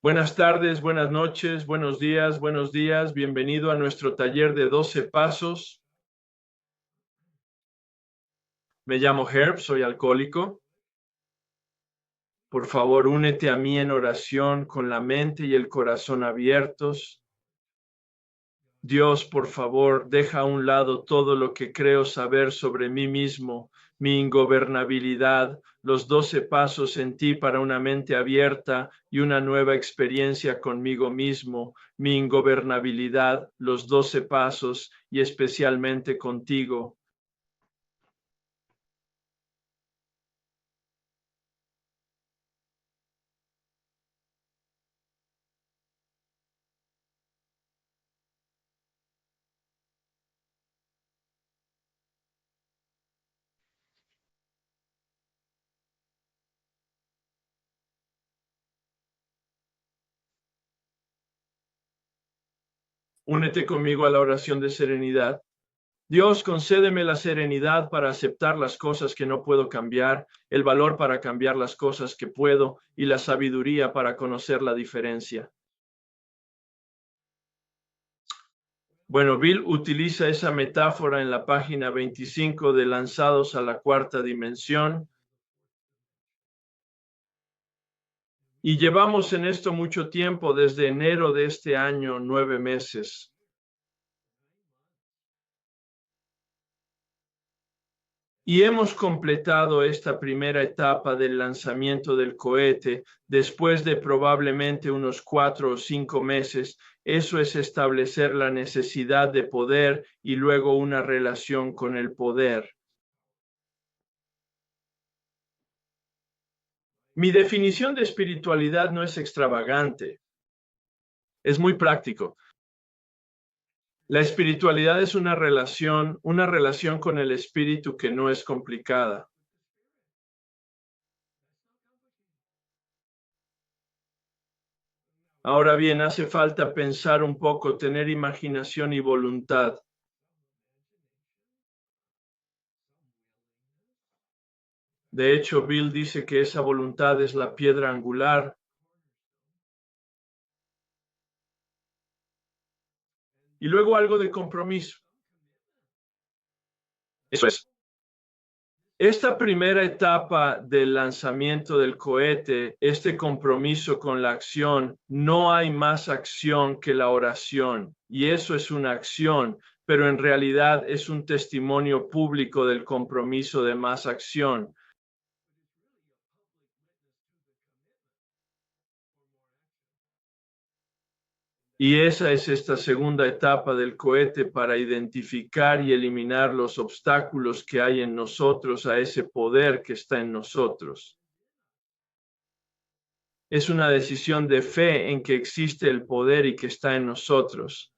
Buenas tardes, buenas noches, buenos días, buenos días. Bienvenido a nuestro taller de 12 pasos. Me llamo Herb, soy alcohólico. Por favor, únete a mí en oración con la mente y el corazón abiertos. Dios, por favor, deja a un lado todo lo que creo saber sobre mí mismo, mi ingobernabilidad, los 12 pasos en ti para una mente abierta y una nueva experiencia conmigo mismo, mi ingobernabilidad, los 12 pasos y especialmente contigo. Únete conmigo a la oración de serenidad. Dios, concédeme la serenidad para aceptar las cosas que no puedo cambiar, el valor para cambiar las cosas que puedo y la sabiduría para conocer la diferencia. Bueno, Bill utiliza esa metáfora en la página 25 de Lanzados a la Cuarta Dimensión. Y llevamos en esto mucho tiempo, desde enero de este año, 9 meses. Y hemos completado esta primera etapa del lanzamiento del cohete después de probablemente unos 4 o 5 meses. Eso es establecer la necesidad de poder y luego una relación con el poder. Mi definición de espiritualidad no es extravagante, es muy práctico. La espiritualidad es una relación con el espíritu que no es complicada. Ahora bien, hace falta pensar un poco, tener imaginación y voluntad. De hecho, Bill dice que esa voluntad es la piedra angular. Y luego algo de compromiso. Eso es. Esta primera etapa del lanzamiento del cohete, este compromiso con la acción, no hay más acción que la oración, y eso es una acción, pero en realidad es un testimonio público del compromiso de más acción. Y esa es esta segunda etapa del cohete para identificar y eliminar los obstáculos que hay en nosotros a ese poder que está en nosotros. Es una decisión de fe en que existe el poder y que está en nosotros.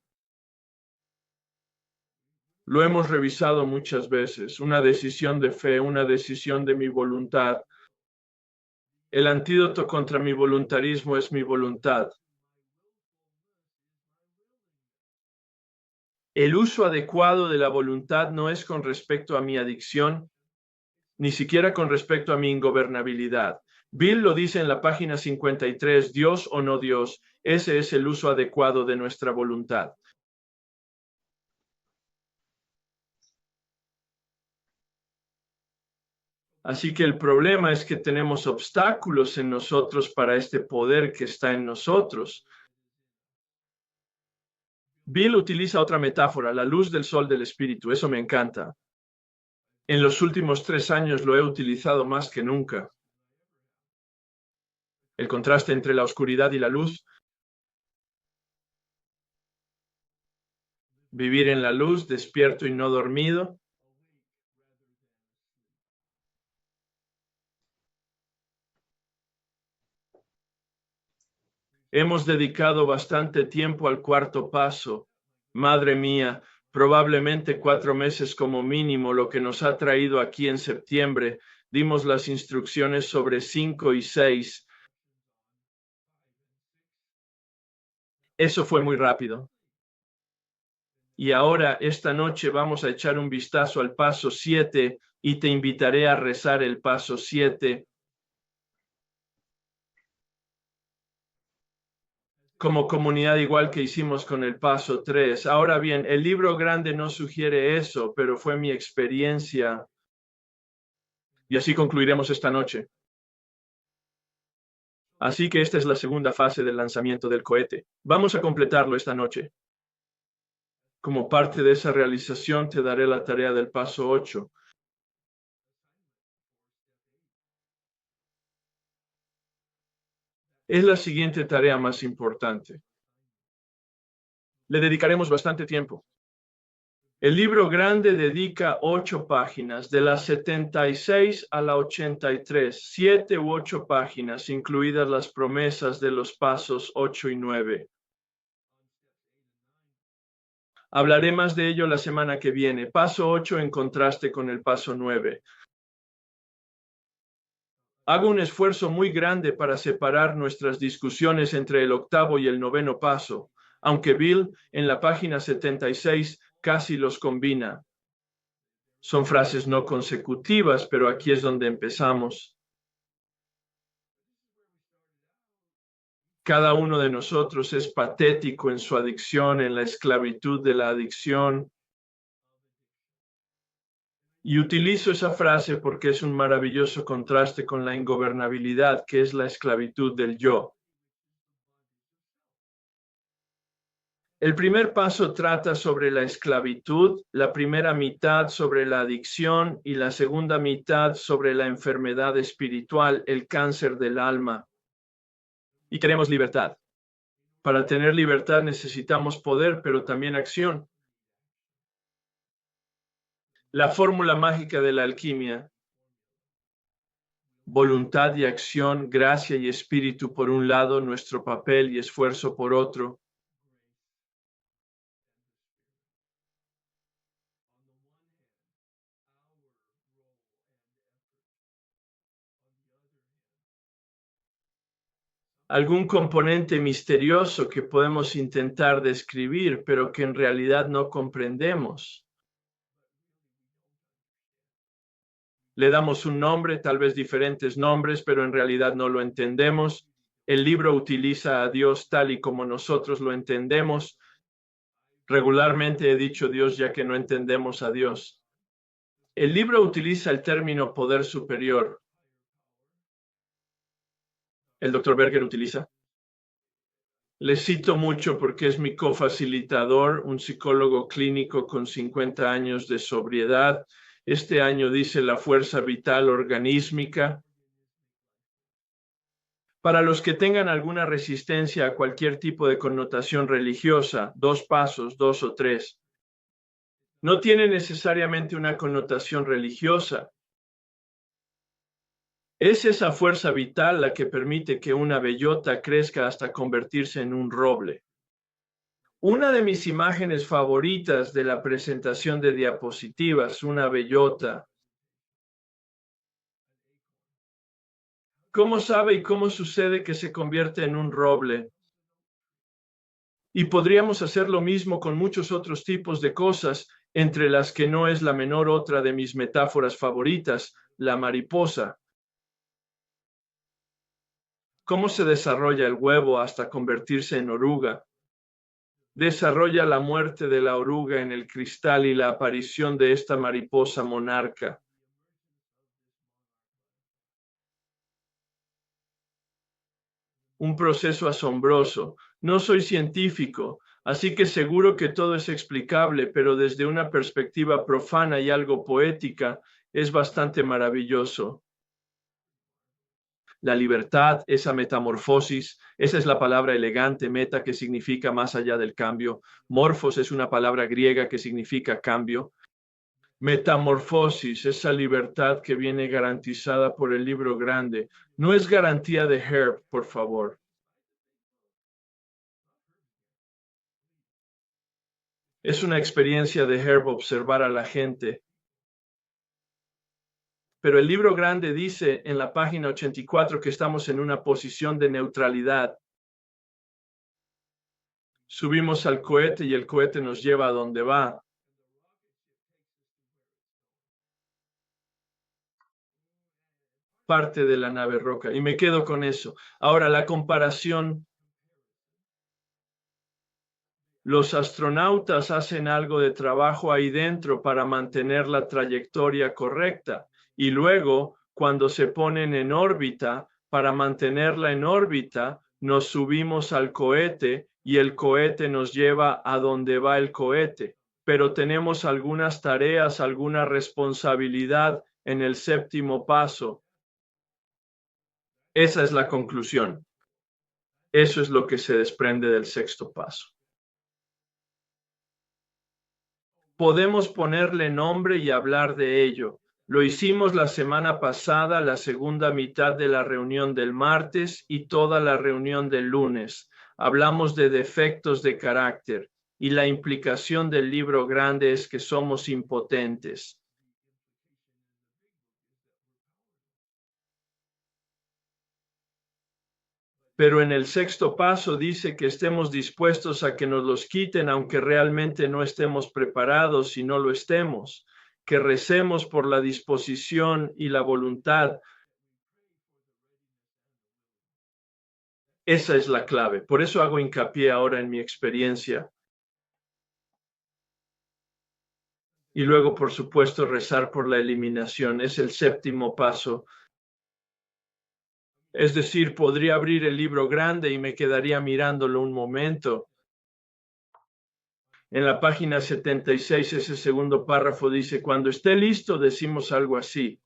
Lo hemos revisado muchas veces, una decisión de fe, una decisión de mi voluntad. El antídoto contra mi voluntarismo es mi voluntad. El uso adecuado de la voluntad no es con respecto a mi adicción, ni siquiera con respecto a mi ingobernabilidad. Bill lo dice en la página 53, Dios o no Dios, ese es el uso adecuado de nuestra voluntad. Así que el problema es que tenemos obstáculos en nosotros para este poder que está en nosotros. Bill utiliza otra metáfora, la luz del sol del espíritu, eso me encanta. En los últimos 3 años lo he utilizado más que nunca. El contraste entre la oscuridad y la luz. Vivir en la luz, despierto y no dormido. Hemos dedicado bastante tiempo al cuarto paso. Madre mía, probablemente 4 meses como mínimo, lo que nos ha traído aquí en septiembre. Dimos las instrucciones sobre 5 y 6. Eso fue muy rápido. Y ahora, esta noche, vamos a echar un vistazo al paso 7 y te invitaré a rezar el paso 7. como comunidad, igual que hicimos con el paso 3. Ahora bien, el libro grande no sugiere eso, pero fue mi experiencia. Y así concluiremos esta noche. Así que esta es la segunda fase del lanzamiento del cohete. Vamos a completarlo esta noche. Como parte de esa realización, te daré la tarea del paso 8. Es la siguiente tarea más importante. Le dedicaremos bastante tiempo. El libro grande dedica 8 páginas, de las 76 a la 83, 7 u 8 páginas, incluidas las promesas de los pasos 8 y 9. Hablaré más de ello la semana que viene. Paso 8 en contraste con el paso 9. Hago un esfuerzo muy grande para separar nuestras discusiones entre el octavo y el noveno paso, aunque Bill en la página 76 casi los combina. Son frases no consecutivas, pero aquí es donde empezamos. Cada uno de nosotros es patético en su adicción, en la esclavitud de la adicción. Y utilizo esa frase porque es un maravilloso contraste con la ingobernabilidad, que es la esclavitud del yo. El primer paso trata sobre la esclavitud, la primera mitad sobre la adicción y la segunda mitad sobre la enfermedad espiritual, el cáncer del alma. Y queremos libertad. Para tener libertad necesitamos poder, pero también acción. La fórmula mágica de la alquimia: voluntad y acción, gracia y espíritu por un lado, nuestro papel y esfuerzo por otro. Algún componente misterioso que podemos intentar describir, pero que en realidad no comprendemos. Le damos un nombre, tal vez diferentes nombres, pero en realidad no lo entendemos. El libro utiliza a Dios tal y como nosotros lo entendemos. Regularmente he dicho Dios ya que no entendemos a Dios. El libro utiliza el término poder superior. El Dr. Berger utiliza. Le cito mucho porque es mi cofacilitador, un psicólogo clínico con 50 años de sobriedad. Este año dice la fuerza vital organísmica. Para los que tengan alguna resistencia a cualquier tipo de connotación religiosa, 2 pasos, 2 o 3, no tiene necesariamente una connotación religiosa. Es esa fuerza vital la que permite que una bellota crezca hasta convertirse en un roble. Una de mis imágenes favoritas de la presentación de diapositivas, una bellota. ¿Cómo sabe y cómo sucede que se convierte en un roble? Y podríamos hacer lo mismo con muchos otros tipos de cosas, entre las que no es la menor otra de mis metáforas favoritas, la mariposa. ¿Cómo se desarrolla el huevo hasta convertirse en oruga? Desarrolla la muerte de la oruga en el cristal y la aparición de esta mariposa monarca. Un proceso asombroso. No soy científico, así que seguro que todo es explicable, pero desde una perspectiva profana y algo poética, es bastante maravilloso. La libertad, esa metamorfosis, esa es la palabra elegante, meta, que significa más allá del cambio. Morfos es una palabra griega que significa cambio. Metamorfosis, esa libertad que viene garantizada por el libro grande. No es garantía de Herb, por favor. Es una experiencia de Herb observar a la gente. Pero el libro grande dice en la página 84 que estamos en una posición de neutralidad. Subimos al cohete y el cohete nos lleva a donde va. Parte de la nave roca. Y me quedo con eso. Ahora, la comparación Los astronautas hacen algo de trabajo ahí dentro para mantener la trayectoria correcta y luego, cuando se ponen en órbita, para mantenerla en órbita, nos subimos al cohete y el cohete nos lleva a donde va el cohete. Pero tenemos algunas tareas, alguna responsabilidad en el séptimo paso. Esa es la conclusión. Eso es lo que se desprende del sexto paso. Podemos ponerle nombre y hablar de ello. Lo hicimos la semana pasada, la segunda mitad de la reunión del martes y toda la reunión del lunes. Hablamos de defectos de carácter y la implicación del libro grande es que somos impotentes. Pero en el sexto paso dice que estemos dispuestos a que nos los quiten, aunque realmente no estemos preparados y no lo estemos, que recemos por la disposición y la voluntad. Esa es la clave. Por eso hago hincapié ahora en mi experiencia. Y luego, por supuesto, rezar por la eliminación. Es el séptimo paso. Es decir, podría abrir el libro grande y me quedaría mirándolo un momento. En la página 76, ese segundo párrafo dice, cuando esté listo, decimos algo así.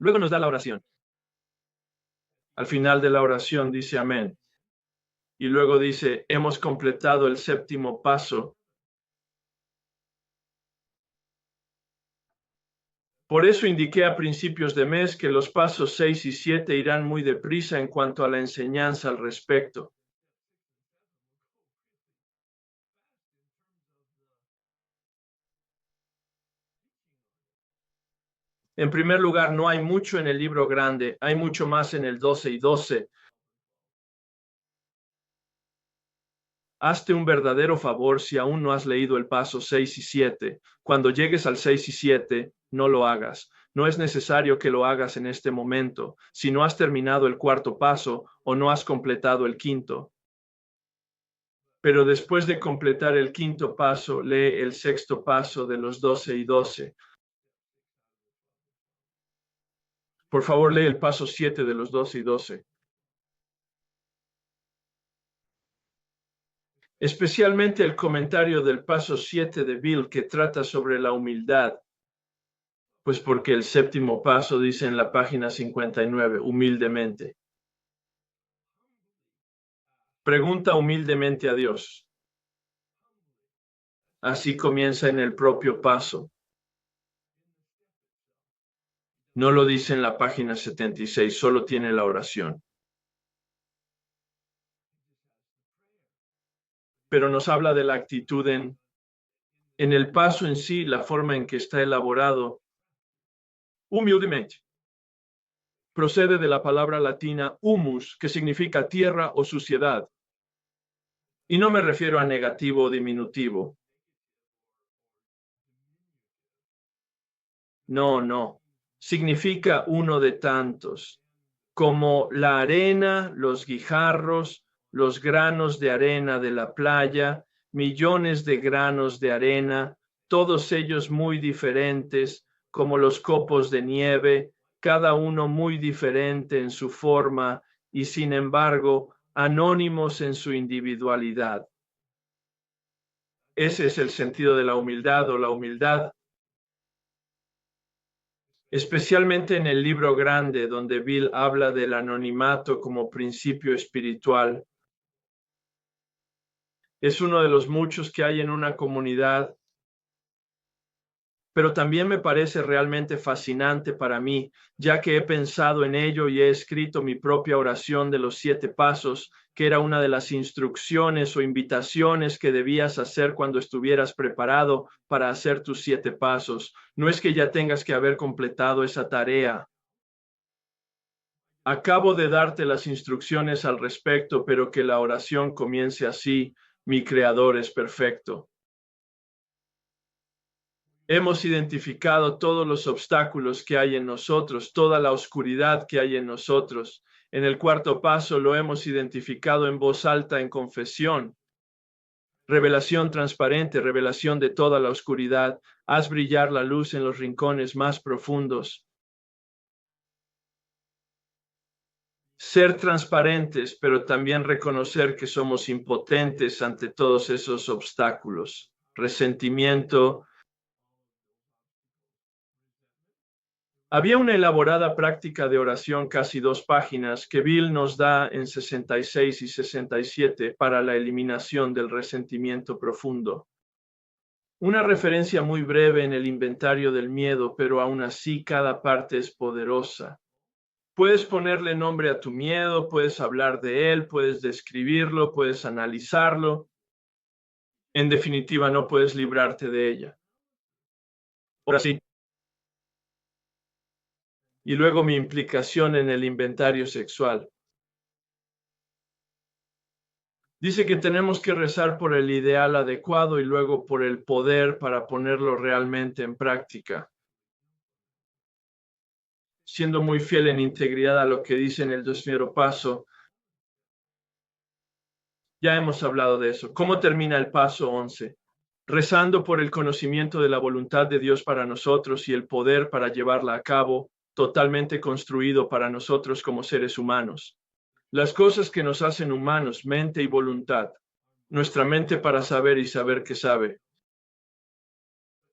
Luego nos da la oración. Al final de la oración dice amén. Y luego dice, hemos completado el séptimo paso. Por eso indiqué a principios de mes que los pasos 6 y 7 irán muy deprisa en cuanto a la enseñanza al respecto. En primer lugar, no hay mucho en el libro grande, hay mucho más en el 12 y 12. Hazte un verdadero favor si aún no has leído el paso 6 y 7. Cuando llegues al 6 y 7, no lo hagas. No es necesario que lo hagas en este momento, si no has terminado el cuarto paso o no has completado el quinto. Pero después de completar el quinto paso, lee el sexto paso de los 12 y 12. Por favor, lee el paso 7 de los 12 y 12. Especialmente el comentario del paso 7 de Bill que trata sobre la humildad. Pues porque el séptimo paso dice en la página 59, humildemente. Pregunta humildemente a Dios. Así comienza en el propio paso. No lo dice en la página 76, solo tiene la oración. Pero nos habla de la actitud en el paso en sí, la forma en que está elaborado. Humildemente. Procede de la palabra latina humus, que significa tierra o suciedad. Y no me refiero a negativo o diminutivo. No. Significa uno de tantos, como la arena, los guijarros, los granos de arena de la playa, millones de granos de arena, todos ellos muy diferentes, como los copos de nieve, cada uno muy diferente en su forma y sin embargo anónimos en su individualidad. Ese es el sentido de la humildad o la humildad. Especialmente en el libro grande, donde Bill habla del anonimato como principio espiritual. Es uno de los muchos que hay en una comunidad, pero también me parece realmente fascinante para mí, ya que he pensado en ello y he escrito mi propia oración de los 7 pasos, que era una de las instrucciones o invitaciones que debías hacer cuando estuvieras preparado para hacer tus 7 pasos. No es que ya tengas que haber completado esa tarea. Acabo de darte las instrucciones al respecto, pero que la oración comience así: mi Creador es perfecto. Hemos identificado todos los obstáculos que hay en nosotros, toda la oscuridad que hay en nosotros. En el cuarto paso lo hemos identificado en voz alta en confesión. Revelación transparente, revelación de toda la oscuridad. Haz brillar la luz en los rincones más profundos. Ser transparentes, pero también reconocer que somos impotentes ante todos esos obstáculos. Resentimiento. Había una elaborada práctica de oración, casi 2 páginas, que Bill nos da en 66 y 67 para la eliminación del resentimiento profundo. Una referencia muy breve en el inventario del miedo, pero aún así cada parte es poderosa. Puedes ponerle nombre a tu miedo, puedes hablar de él, puedes describirlo, puedes analizarlo. En definitiva, no puedes librarte de ella. Ahora sí. Y luego mi implicación en el inventario sexual. Dice que tenemos que rezar por el ideal adecuado y luego por el poder para ponerlo realmente en práctica. Siendo muy fiel en integridad a lo que dice en el 10.º paso. Ya hemos hablado de eso. ¿Cómo termina el paso 11? Rezando por el conocimiento de la voluntad de Dios para nosotros y el poder para llevarla a cabo, totalmente construido para nosotros como seres humanos. Las cosas que nos hacen humanos, mente y voluntad. Nuestra mente para saber y saber que sabe.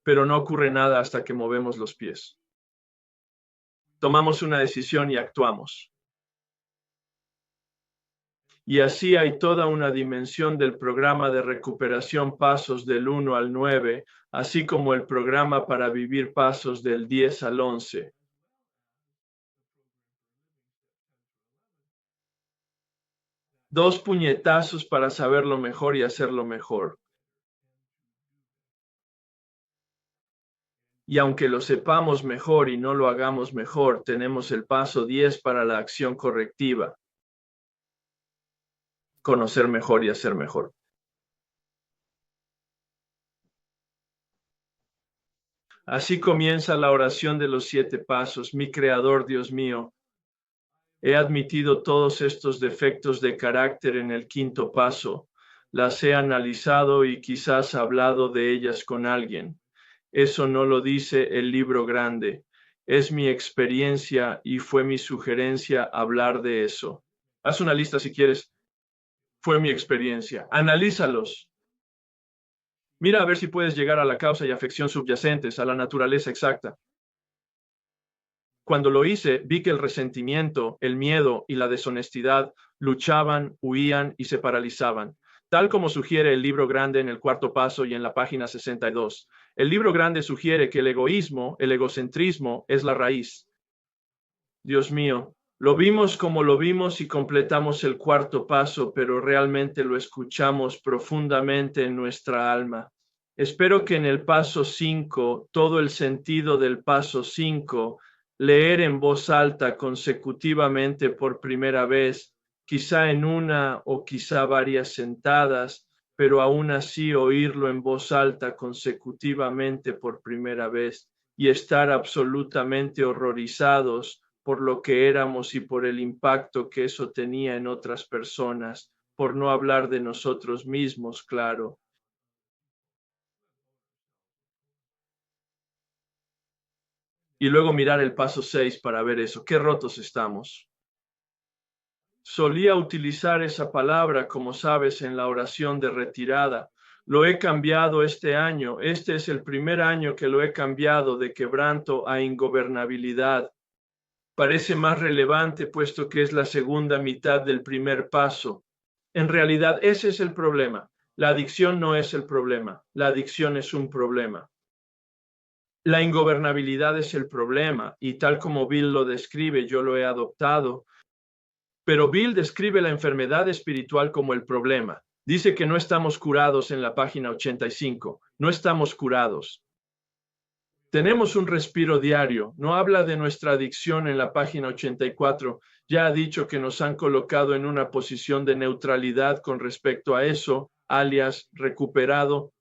Pero no ocurre nada hasta que movemos los pies. Tomamos una decisión y actuamos. Y así hay toda una dimensión del programa de recuperación pasos del 1 al 9, así como el programa para vivir pasos del 10 al 11. Dos puñetazos para saberlo mejor y hacerlo mejor. Y aunque lo sepamos mejor y no lo hagamos mejor, tenemos el paso 10 para la acción correctiva. Conocer mejor y hacer mejor. Así comienza la oración de los 7 pasos. Mi Creador, Dios mío, he admitido todos estos defectos de carácter en el 5.º paso. Las he analizado y quizás hablado de ellas con alguien. Eso no lo dice el libro grande. Es mi experiencia y fue mi sugerencia hablar de eso. Haz una lista si quieres. Fue mi experiencia. Analízalos. Mira a ver si puedes llegar a la causa y afección subyacentes, a la naturaleza exacta. Cuando lo hice, vi que el resentimiento, el miedo y la deshonestidad luchaban, huían y se paralizaban, tal como sugiere el libro grande en el 4.º paso y en la página 62. El libro grande sugiere que el egoísmo, el egocentrismo, es la raíz. Dios mío, lo vimos como lo vimos y completamos el 4.º paso, pero realmente lo escuchamos profundamente en nuestra alma. Espero que en el paso 5, todo el sentido del paso 5, leer en voz alta consecutivamente por primera vez, quizá en una o quizá varias sentadas, pero aún así oírlo en voz alta consecutivamente por primera vez y estar absolutamente horrorizados por lo que éramos y por el impacto que eso tenía en otras personas, por no hablar de nosotros mismos, claro. Y luego mirar el paso 6 para ver eso. ¿Qué rotos estamos? Solía utilizar esa palabra, como sabes, en la oración de retirada. Lo he cambiado este año. Este es el primer año que lo he cambiado de quebranto a ingobernabilidad. Parece más relevante puesto que es la segunda mitad del primer paso. En realidad, ese es el problema. La adicción no es el problema. La adicción es un problema. La ingobernabilidad es el problema, y tal como Bill lo describe, yo lo he adoptado. Pero Bill describe la enfermedad espiritual como el problema. Dice que no estamos curados en la página 85. No estamos curados. Tenemos un respiro diario. No habla de nuestra adicción en la página 84. Ya ha dicho que nos han colocado en una posición de neutralidad con respecto a eso, alias recuperado.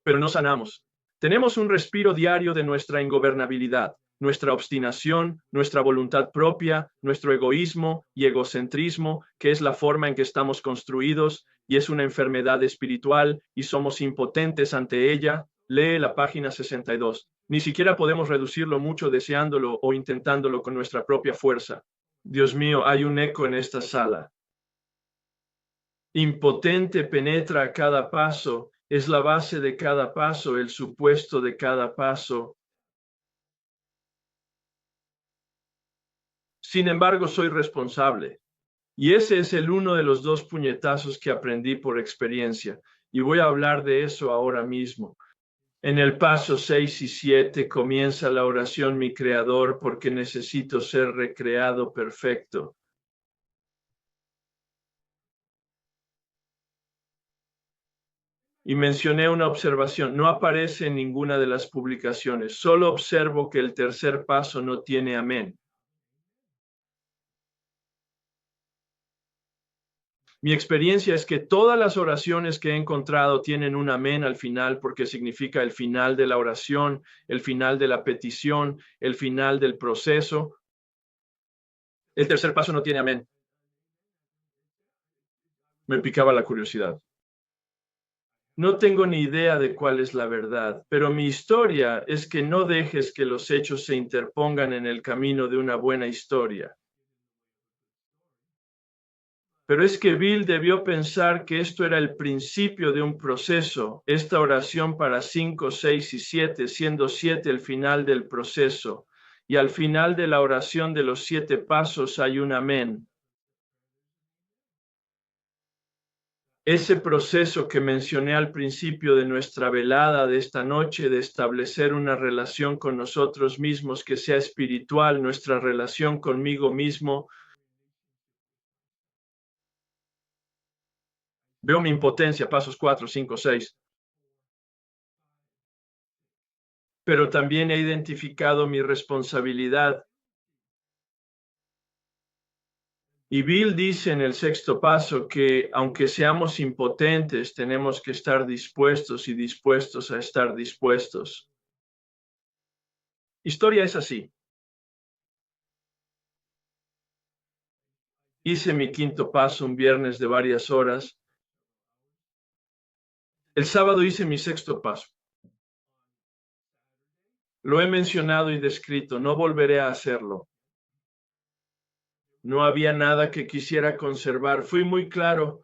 Pero no sanamos. Tenemos un respiro diario de nuestra ingobernabilidad, nuestra obstinación, nuestra voluntad propia, nuestro egoísmo y egocentrismo, que es la forma en que estamos construidos, y es una enfermedad espiritual y somos impotentes ante ella. Lee la página 62. Ni siquiera podemos reducirlo mucho deseándolo o intentándolo con nuestra propia fuerza. Dios mío, hay un eco en esta sala. Impotente penetra a cada paso, es la base de cada paso, el supuesto de cada paso. Sin embargo, soy responsable. Y ese es uno de los 2 puñetazos que aprendí por experiencia. Y voy a hablar de eso ahora mismo. En el paso 6 y 7 comienza la oración, mi Creador, porque necesito ser recreado perfecto. Y mencioné una observación, no aparece en ninguna de las publicaciones, solo observo que el tercer paso no tiene amén. Mi experiencia es que todas las oraciones que he encontrado tienen un amén al final porque significa el final de la oración, el final de la petición, el final del proceso. El tercer paso no tiene amén. Me picaba la curiosidad. No tengo ni idea de cuál es la verdad, pero mi historia es que no dejes que los hechos se interpongan en el camino de una buena historia. Pero es que Bill debió pensar que esto era el principio de un proceso, esta oración para 5, 6 y 7, siendo 7 el final del proceso. Y al final de la oración de los 7 pasos hay un amén. Ese proceso que mencioné al principio de nuestra velada de esta noche, de establecer una relación con nosotros mismos que sea espiritual, nuestra relación conmigo mismo. Veo mi impotencia, pasos 4, 5, 6. Pero también he identificado mi responsabilidad. Y Bill dice en el 6º paso que aunque seamos impotentes, tenemos que estar dispuestos y dispuestos a estar dispuestos. Historia es así. Hice mi 5º paso un viernes de varias horas. El sábado hice mi 6º paso. Lo he mencionado y descrito, no volveré a hacerlo. No había nada que quisiera conservar. Fui muy claro.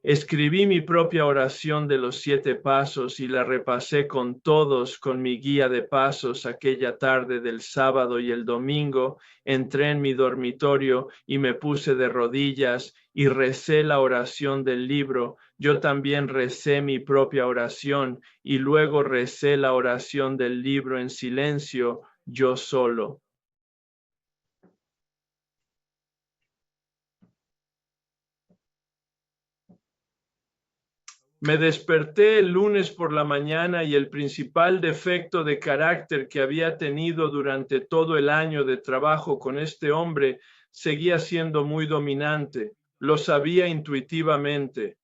Escribí mi propia oración de los 7 pasos y la repasé con todos con mi guía de pasos aquella tarde del sábado y el domingo. Entré en mi dormitorio y me puse de rodillas y recé la oración del libro. Yo también recé mi propia oración y luego recé la oración del libro en silencio, yo solo. Me desperté el lunes por la mañana y el principal defecto de carácter que había tenido durante todo el año de trabajo con este hombre seguía siendo muy dominante. Lo sabía intuitivamente.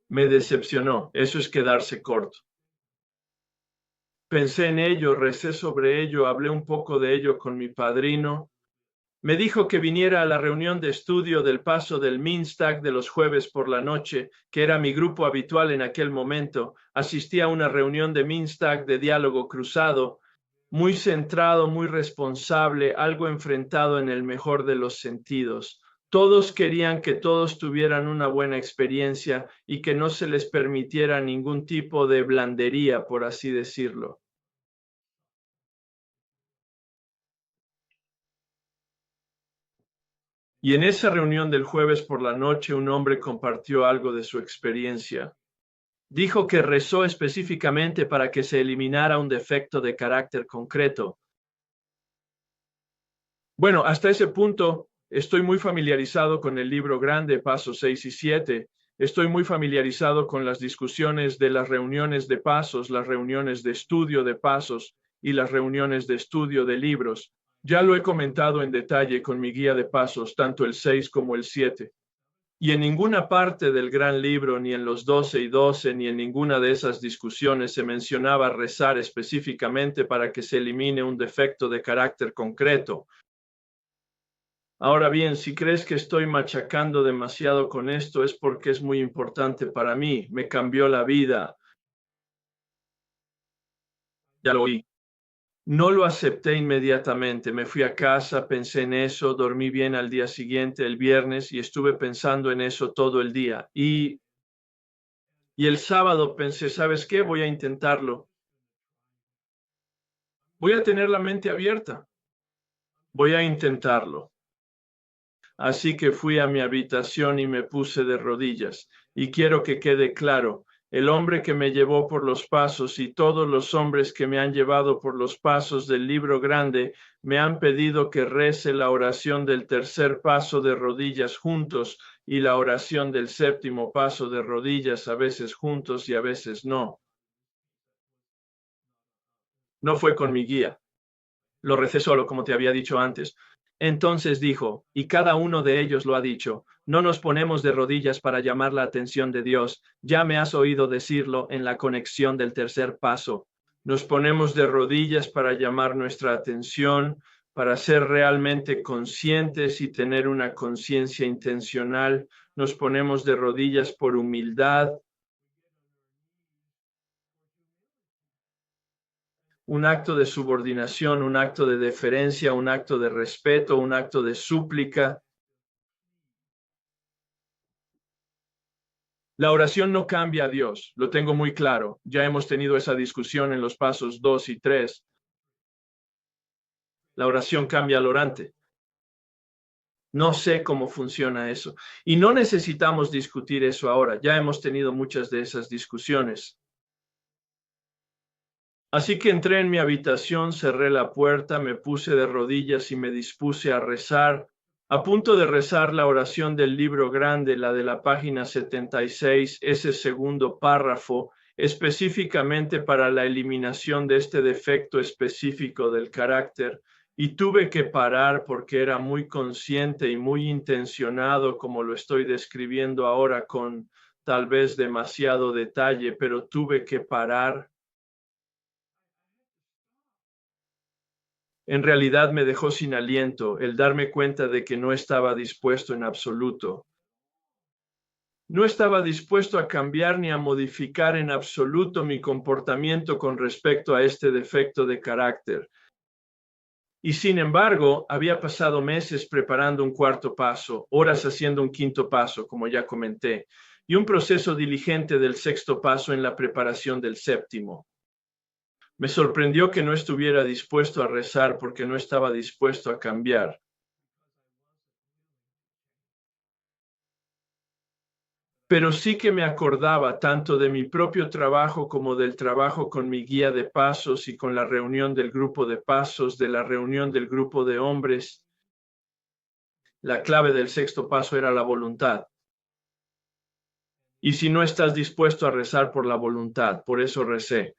Me decepcionó. Eso es quedarse corto. Pensé en ello, recé sobre ello, hablé un poco de ello con mi padrino. Me dijo que viniera a la reunión de estudio del paso del Minstag de los jueves por la noche, que era mi grupo habitual en aquel momento. Asistí a una reunión de Minstag de diálogo cruzado, muy centrado, muy responsable, algo enfrentado en el mejor de los sentidos. Todos querían que todos tuvieran una buena experiencia y que no se les permitiera ningún tipo de blandería, por así decirlo. Y en esa reunión del jueves por la noche, un hombre compartió algo de su experiencia. Dijo que rezó específicamente para que se eliminara un defecto de carácter concreto. Bueno, hasta ese punto estoy muy familiarizado con el libro grande, pasos 6 y 7. Estoy muy familiarizado con las discusiones de las reuniones de pasos, las reuniones de estudio de pasos y las reuniones de estudio de libros. Ya lo he comentado en detalle con mi guía de pasos, tanto el 6 como el 7. Y en ninguna parte del gran libro, ni en los 12 y 12, ni en ninguna de esas discusiones se mencionaba rezar específicamente para que se elimine un defecto de carácter concreto. Ahora bien, si crees que estoy machacando demasiado con esto, es porque es muy importante para mí. Me cambió la vida. Ya lo oí. No lo acepté inmediatamente. Me fui a casa, pensé en eso, dormí bien al día siguiente, el viernes, y estuve pensando en eso todo el día. Y el sábado pensé, ¿sabes qué? Voy a intentarlo. Voy a tener la mente abierta. Voy a intentarlo. Así que fui a mi habitación y me puse de rodillas. Y quiero que quede claro, el hombre que me llevó por los pasos y todos los hombres que me han llevado por los pasos del libro grande me han pedido que rece la oración del tercer paso de rodillas juntos y la oración del séptimo paso de rodillas, a veces juntos y a veces no. No fue con mi guía. Lo recé solo, como te había dicho antes. Entonces dijo, y cada uno de ellos lo ha dicho, no nos ponemos de rodillas para llamar la atención de Dios. Ya me has oído decirlo en la conexión del tercer paso. Nos ponemos de rodillas para llamar nuestra atención, para ser realmente conscientes y tener una conciencia intencional. Nos ponemos de rodillas por humildad, un acto de subordinación, un acto de deferencia, un acto de respeto, un acto de súplica. La oración no cambia a Dios, lo tengo muy claro. Ya hemos tenido esa discusión en los pasos 2 y 3. La oración cambia al orante. No sé cómo funciona eso. Y no necesitamos discutir eso ahora. Ya hemos tenido muchas de esas discusiones. Así que entré en mi habitación, cerré la puerta, me puse de rodillas y me dispuse a rezar. A punto de rezar la oración del libro grande, la de la página 76, ese segundo párrafo, específicamente para la eliminación de este defecto específico del carácter, y tuve que parar porque era muy consciente y muy intencionado, como lo estoy describiendo ahora con tal vez demasiado detalle, pero tuve que parar. En realidad me dejó sin aliento el darme cuenta de que no estaba dispuesto en absoluto. No estaba dispuesto a cambiar ni a modificar en absoluto mi comportamiento con respecto a este defecto de carácter. Y sin embargo, había pasado meses preparando un cuarto paso, horas haciendo un quinto paso, como ya comenté, y un proceso diligente del sexto paso en la preparación del séptimo. Me sorprendió que no estuviera dispuesto a rezar porque no estaba dispuesto a cambiar. Pero sí que me acordaba tanto de mi propio trabajo como del trabajo con mi guía de pasos y con la reunión del grupo de pasos, de la reunión del grupo de hombres. La clave del sexto paso era la voluntad. Y si no estás dispuesto a rezar por la voluntad, por eso recé.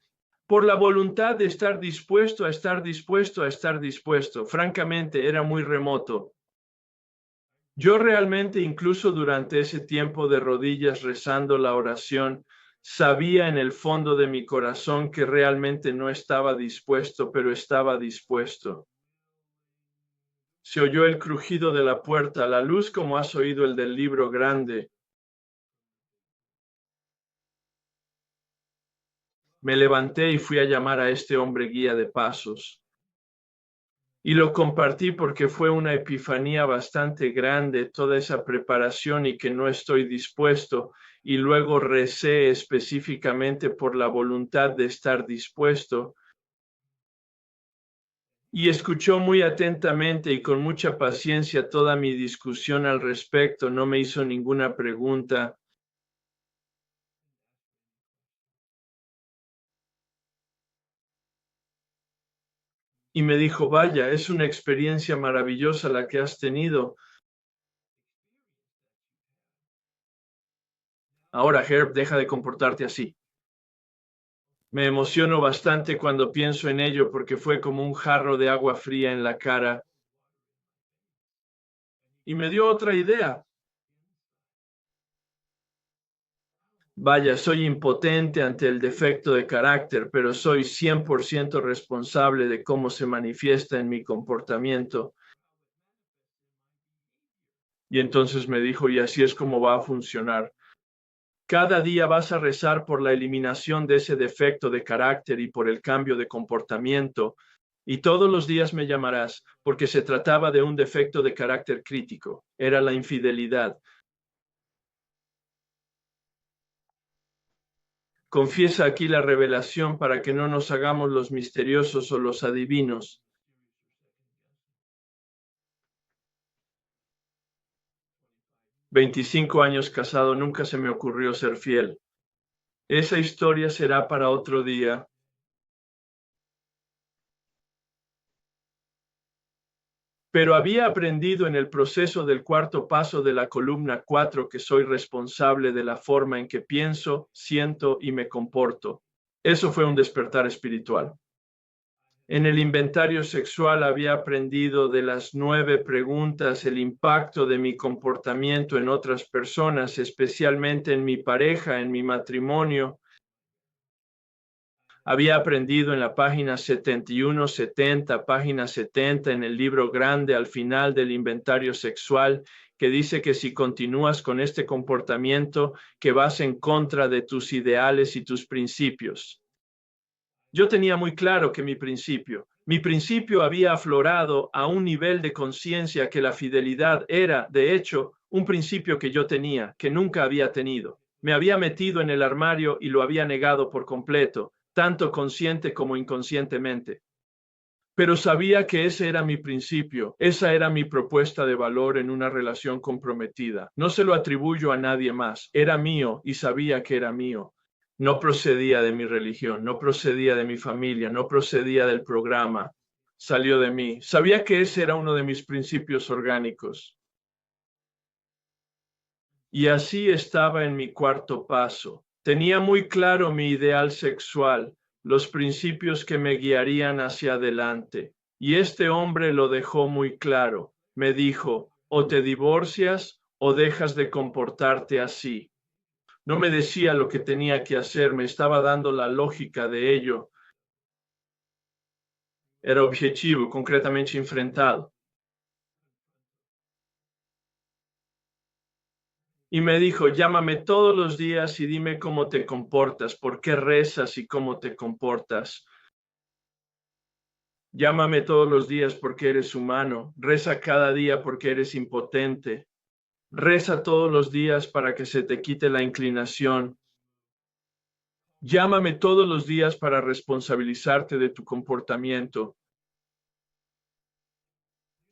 Por la voluntad de estar dispuesto a estar dispuesto a estar dispuesto. Francamente, era muy remoto. Yo realmente, incluso durante ese tiempo de rodillas rezando la oración, sabía en el fondo de mi corazón que realmente no estaba dispuesto, pero estaba dispuesto. Se oyó el crujido de la puerta, la luz como has oído el del libro grande. Me levanté y fui a llamar a este hombre guía de pasos. Y lo compartí porque fue una epifanía bastante grande, toda esa preparación y que no estoy dispuesto. Y luego recé específicamente por la voluntad de estar dispuesto. Y escuchó muy atentamente y con mucha paciencia toda mi discusión al respecto. No me hizo ninguna pregunta. Y me dijo, vaya, es una experiencia maravillosa la que has tenido. Ahora, Herb, deja de comportarte así. Me emociono bastante cuando pienso en ello porque fue como un jarro de agua fría en la cara. Y me dio otra idea. Vaya, soy impotente ante el defecto de carácter, pero soy 100% responsable de cómo se manifiesta en mi comportamiento. Y entonces me dijo, y así es como va a funcionar. Cada día vas a rezar por la eliminación de ese defecto de carácter y por el cambio de comportamiento, y todos los días me llamarás, porque se trataba de un defecto de carácter crítico, era la infidelidad. Confiesa aquí la revelación para que no nos hagamos los misteriosos o los adivinos. 25 años casado, nunca se me ocurrió ser fiel. Esa historia será para otro día. Pero había aprendido en el proceso del cuarto paso de la columna 4 que soy responsable de la forma en que pienso, siento y me comporto. Eso fue un despertar espiritual. En el inventario sexual había aprendido de las 9 preguntas el impacto de mi comportamiento en otras personas, especialmente en mi pareja, en mi matrimonio. Había aprendido en la página 71-70, página 70 en el libro grande al final del inventario sexual, que dice que si continúas con este comportamiento, que vas en contra de tus ideales y tus principios. Yo tenía muy claro que mi principio había aflorado a un nivel de conciencia que la fidelidad era, de hecho, un principio que yo tenía, que nunca había tenido. Me había metido en el armario y lo había negado por completo, tanto consciente como inconscientemente. Pero sabía que ese era mi principio, esa era mi propuesta de valor en una relación comprometida. No se lo atribuyo a nadie más, era mío y sabía que era mío. No procedía de mi religión, no procedía de mi familia, no procedía del programa, salió de mí. Sabía que ese era uno de mis principios orgánicos. Y así estaba en mi cuarto paso. Tenía muy claro mi ideal sexual, los principios que me guiarían hacia adelante. Y este hombre lo dejó muy claro. Me dijo, o te divorcias o dejas de comportarte así. No me decía lo que tenía que hacer, me estaba dando la lógica de ello. Era objetivo, concretamente enfrentado. Y me dijo, llámame todos los días y dime cómo te comportas, por qué rezas y cómo te comportas. Llámame todos los días porque eres humano. Reza cada día porque eres impotente. Reza todos los días para que se te quite la inclinación. Llámame todos los días para responsabilizarte de tu comportamiento.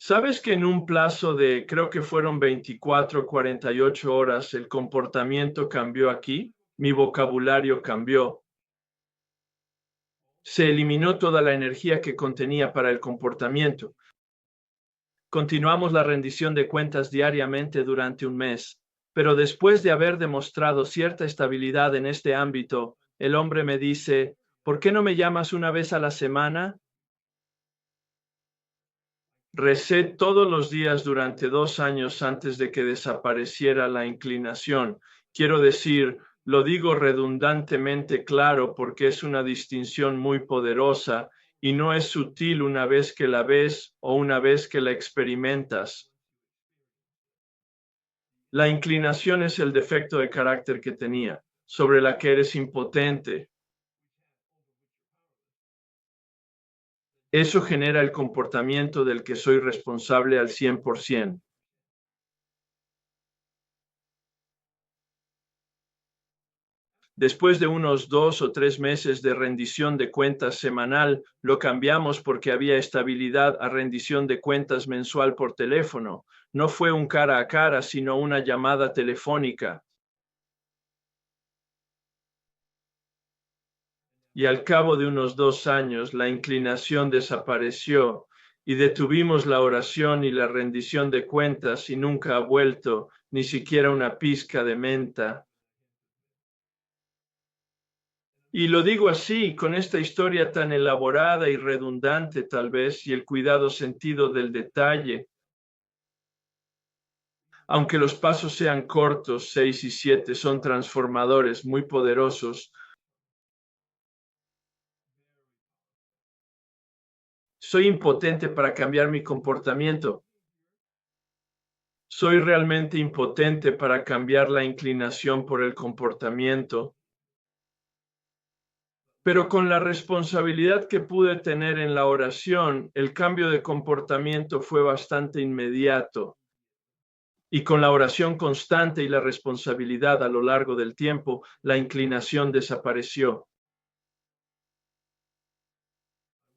¿Sabes que en un plazo de, creo que fueron 24, 48 horas, el comportamiento cambió aquí? Mi vocabulario cambió. Se eliminó toda la energía que contenía para el comportamiento. Continuamos la rendición de cuentas diariamente durante un mes, pero después de haber demostrado cierta estabilidad en este ámbito, el hombre me dice, ¿por qué no me llamas una vez a la semana? Recé todos los días durante 2 años antes de que desapareciera la inclinación. Quiero decir, lo digo redundantemente claro porque es una distinción muy poderosa y no es sutil una vez que la ves o una vez que la experimentas. La inclinación es el defecto de carácter que tenía, sobre la que eres impotente. Eso genera el comportamiento del que soy responsable al 100%. Después de unos 2 o 3 meses de rendición de cuentas semanal, lo cambiamos porque había estabilidad a rendición de cuentas mensual por teléfono. No fue un cara a cara, sino una llamada telefónica. Y al cabo de unos 2 años, la inclinación desapareció y detuvimos la oración y la rendición de cuentas y nunca ha vuelto, ni siquiera una pizca de menta. Y lo digo así, con esta historia tan elaborada y redundante tal vez, y el cuidado sentido del detalle. Aunque los pasos sean cortos, 6 y 7, son transformadores muy poderosos. Soy impotente para cambiar mi comportamiento. Soy realmente impotente para cambiar la inclinación por el comportamiento, pero con la responsabilidad que pude tener en la oración, el cambio de comportamiento fue bastante inmediato. Y con la oración constante y la responsabilidad a lo largo del tiempo, la inclinación desapareció.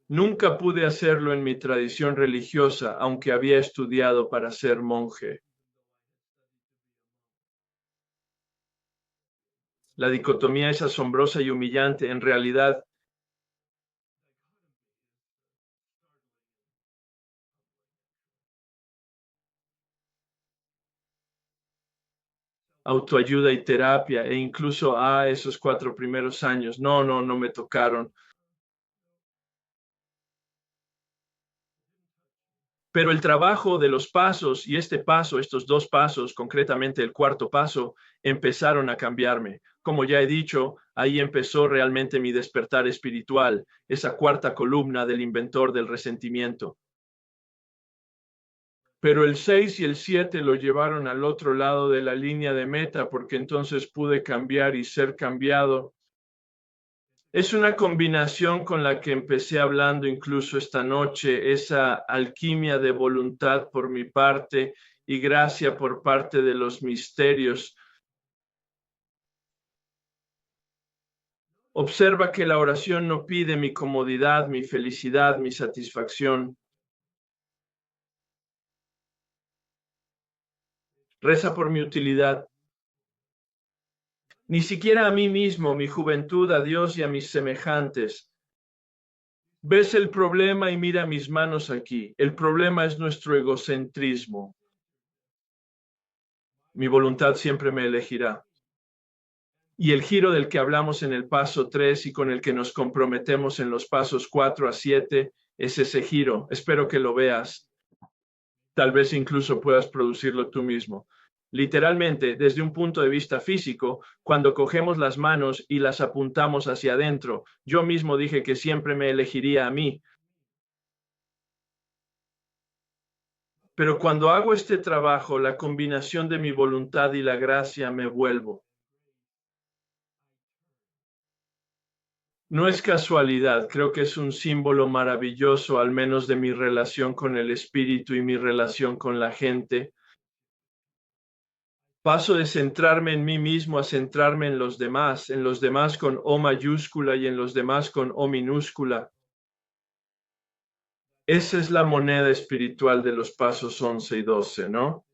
Nunca pude hacerlo en mi tradición religiosa, aunque había estudiado para ser monje. La dicotomía es asombrosa y humillante. En realidad, autoayuda y terapia, e incluso esos 4 primeros años, no me tocaron. Pero el trabajo de los pasos y este paso, estos 2 pasos, concretamente el cuarto paso, empezaron a cambiarme. Como ya he dicho, ahí empezó realmente mi despertar espiritual, esa cuarta columna del inventor del resentimiento. Pero el 6 y el 7 lo llevaron al otro lado de la línea de meta, porque entonces pude cambiar y ser cambiado. Es una combinación con la que empecé hablando incluso esta noche, esa alquimia de voluntad por mi parte y gracia por parte de los misterios. Observa que la oración no pide mi comodidad, mi felicidad, mi satisfacción. Reza por mi utilidad. Ni siquiera a mí mismo, mi juventud, a Dios y a mis semejantes. Ves el problema y mira mis manos aquí. El problema es nuestro egocentrismo. Mi voluntad siempre me elegirá. Y el giro del que hablamos en el paso 3 y con el que nos comprometemos en los pasos 4 a 7 es ese giro. Espero que lo veas. Tal vez incluso puedas producirlo tú mismo. Literalmente, desde un punto de vista físico, cuando cogemos las manos y las apuntamos hacia adentro, yo mismo dije que siempre me elegiría a mí. Pero cuando hago este trabajo, la combinación de mi voluntad y la gracia, me vuelvo. No es casualidad, creo que es un símbolo maravilloso, al menos de mi relación con el espíritu y mi relación con la gente. Paso de centrarme en mí mismo a centrarme en los demás con O mayúscula y en los demás con O minúscula. Esa es la moneda espiritual de los pasos 11 y 12, ¿no?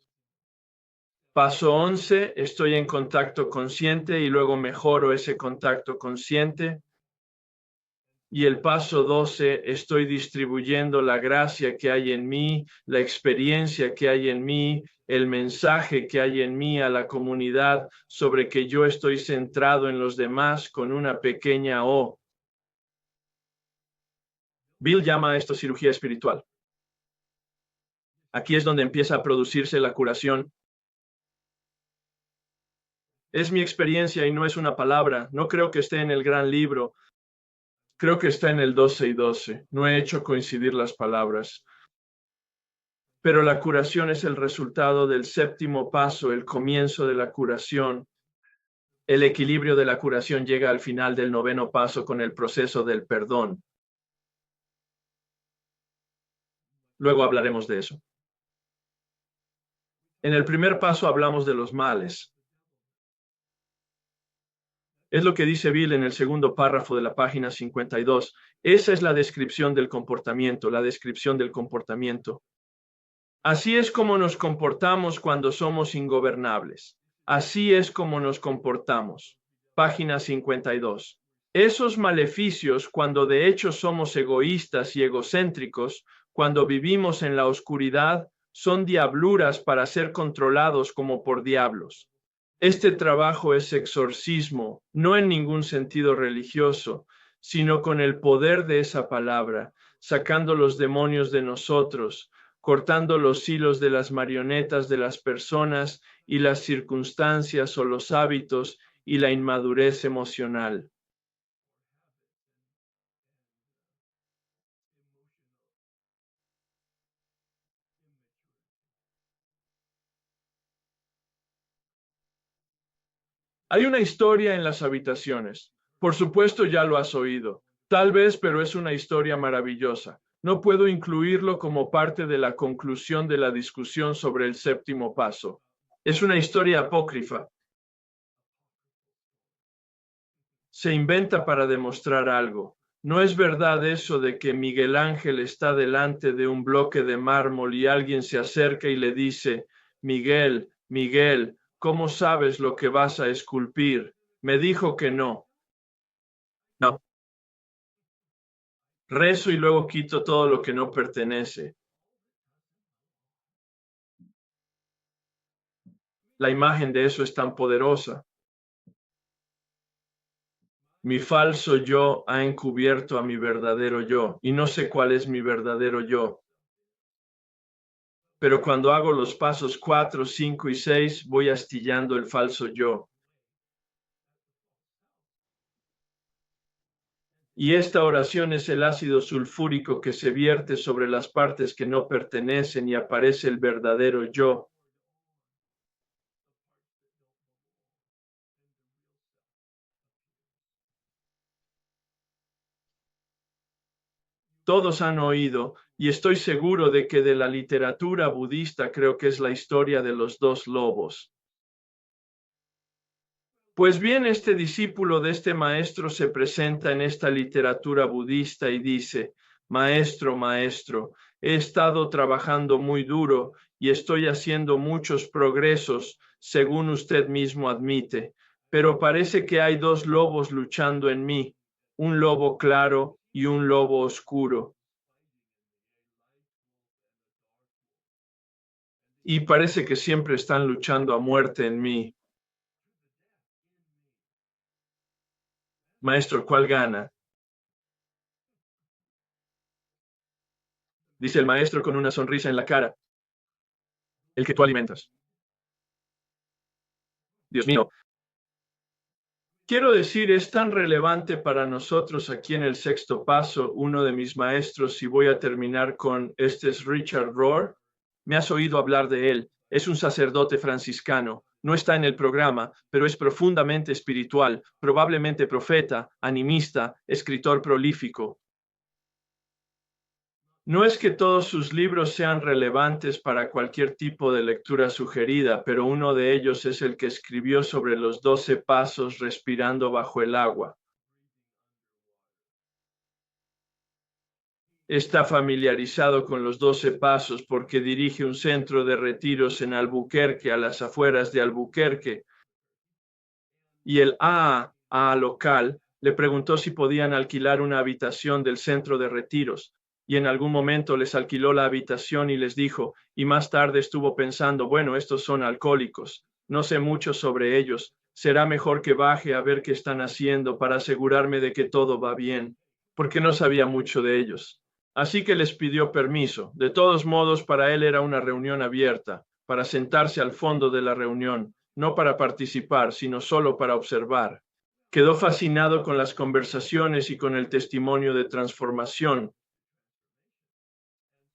Paso 11, estoy en contacto consciente y luego mejoro ese contacto consciente. Y el paso 12, estoy distribuyendo la gracia que hay en mí, la experiencia que hay en mí, el mensaje que hay en mí a la comunidad sobre que yo estoy centrado en los demás con una pequeña O. Bill llama a esto cirugía espiritual. Aquí es donde empieza a producirse la curación. Es mi experiencia y no es una palabra. No creo que esté en el gran libro. Creo que está en el 12 y 12. No he hecho coincidir las palabras. Pero la curación es el resultado del séptimo paso, el comienzo de la curación. El equilibrio de la curación llega al final del noveno paso con el proceso del perdón. Luego hablaremos de eso. En el primer paso hablamos de los males. Es lo que dice Bill en el segundo párrafo de la página 52. Esa es la descripción del comportamiento, la descripción del comportamiento. Así es como nos comportamos cuando somos ingobernables. Así es como nos comportamos. Página 52. Esos maleficios, cuando de hecho somos egoístas y egocéntricos, cuando vivimos en la oscuridad, son diabluras para ser controlados como por diablos. Este trabajo es exorcismo, no en ningún sentido religioso, sino con el poder de esa palabra, sacando los demonios de nosotros, cortando los hilos de las marionetas de las personas y las circunstancias o los hábitos y la inmadurez emocional. Hay una historia en las habitaciones. Por supuesto ya lo has oído. Tal vez, pero es una historia maravillosa. No puedo incluirlo como parte de la conclusión de la discusión sobre el séptimo paso. Es una historia apócrifa. Se inventa para demostrar algo. No es verdad eso de que Miguel Ángel está delante de un bloque de mármol y alguien se acerca y le dice, Miguel, Miguel, ¿cómo sabes lo que vas a esculpir? Me dijo que no. No. Rezo y luego quito todo lo que no pertenece. La imagen de eso es tan poderosa. Mi falso yo ha encubierto a mi verdadero yo y no sé cuál es mi verdadero yo. Pero cuando hago los pasos 4, 5 y 6, voy astillando el falso yo. Y esta oración es el ácido sulfúrico que se vierte sobre las partes que no pertenecen y aparece el verdadero yo. Todos han oído, y estoy seguro de que de la literatura budista creo que es la historia de los dos lobos. Pues bien, este discípulo de este maestro se presenta en esta literatura budista y dice, Maestro, maestro, he estado trabajando muy duro y estoy haciendo muchos progresos, según usted mismo admite, pero parece que hay dos lobos luchando en mí, un lobo claro y un lobo oscuro. Y parece que siempre están luchando a muerte en mí. Maestro, ¿cuál gana? Dice el maestro con una sonrisa en la cara. El que tú alimentas. Dios mío. Quiero decir, es tan relevante para nosotros aquí en el sexto paso, uno de mis maestros, y voy a terminar con, este es Richard Rohr. Me has oído hablar de él. Es un sacerdote franciscano. No está en el programa, pero es profundamente espiritual, probablemente profeta, animista, escritor prolífico. No es que todos sus libros sean relevantes para cualquier tipo de lectura sugerida, pero uno de ellos es el que escribió sobre los 12 pasos respirando bajo el agua. Está familiarizado con los 12 pasos porque dirige un centro de retiros en Albuquerque, a las afueras de Albuquerque, y el AA local le preguntó si podían alquilar una habitación del centro de retiros, y en algún momento les alquiló la habitación y les dijo, y más tarde estuvo pensando, bueno, estos son alcohólicos, no sé mucho sobre ellos, será mejor que baje a ver qué están haciendo para asegurarme de que todo va bien, porque no sabía mucho de ellos. Así que les pidió permiso. De todos modos, para él era una reunión abierta, para sentarse al fondo de la reunión, no para participar, sino solo para observar. Quedó fascinado con las conversaciones y con el testimonio de transformación.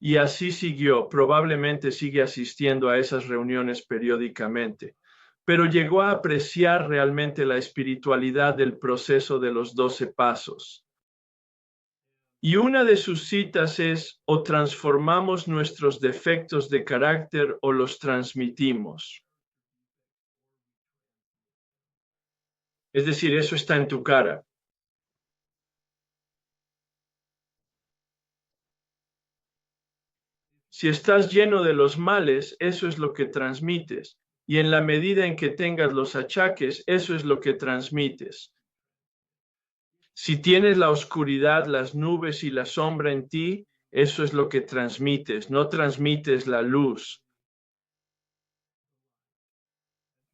Y así siguió, probablemente sigue asistiendo a esas reuniones periódicamente, pero llegó a apreciar realmente la espiritualidad del proceso de los 12 pasos. Y una de sus citas es, o transformamos nuestros defectos de carácter o los transmitimos. Es decir, eso está en tu cara. Si estás lleno de los males, eso es lo que transmites. Y en la medida en que tengas los achaques, eso es lo que transmites. Si tienes la oscuridad, las nubes y la sombra en ti, eso es lo que transmites, no transmites la luz.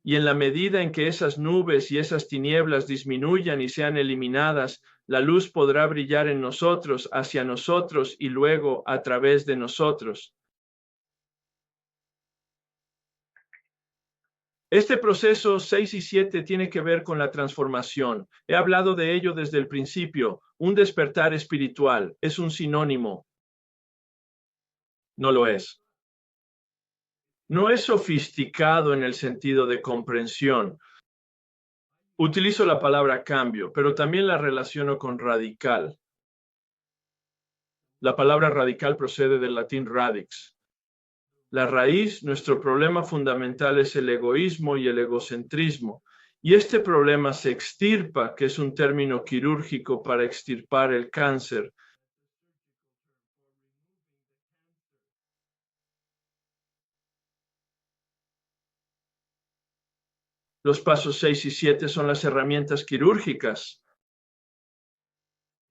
Y en la medida en que esas nubes y esas tinieblas disminuyan y sean eliminadas, la luz podrá brillar en nosotros, hacia nosotros y luego a través de nosotros. Este proceso 6 y 7 tiene que ver con la transformación. He hablado de ello desde el principio. Un despertar espiritual es un sinónimo. No lo es. No es sofisticado en el sentido de comprensión. Utilizo la palabra cambio, pero también la relaciono con radical. La palabra radical procede del latín radix. La raíz, nuestro problema fundamental es el egoísmo y el egocentrismo. Y este problema se extirpa, que es un término quirúrgico para extirpar el cáncer. Los pasos 6 y 7 son las herramientas quirúrgicas.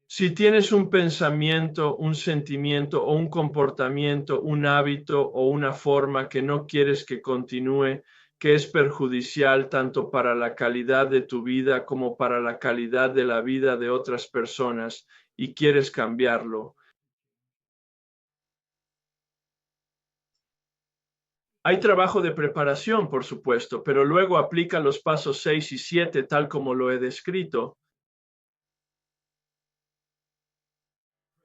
Si tienes un pensamiento, un sentimiento o un comportamiento, un hábito o una forma que no quieres que continúe, que es perjudicial tanto para la calidad de tu vida como para la calidad de la vida de otras personas y quieres cambiarlo, hay trabajo de preparación, por supuesto, pero luego aplica los pasos 6 y 7 tal como lo he descrito.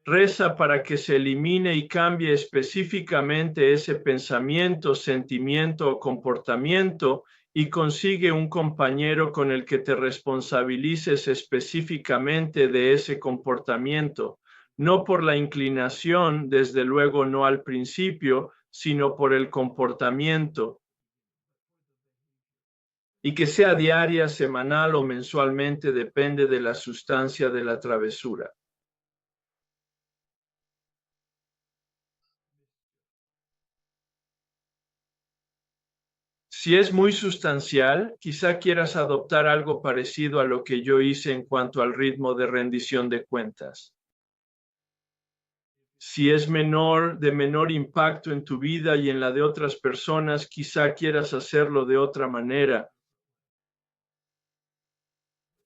Reza para que se elimine y cambie específicamente ese pensamiento, sentimiento o comportamiento y consigue un compañero con el que te responsabilices específicamente de ese comportamiento, no por la inclinación, desde luego no al principio, sino por el comportamiento. Y que sea diaria, semanal o mensualmente, depende de la sustancia de la travesura. Si es muy sustancial, quizá quieras adoptar algo parecido a lo que yo hice en cuanto al ritmo de rendición de cuentas. Si es menor, de menor impacto en tu vida y en la de otras personas, quizá quieras hacerlo de otra manera.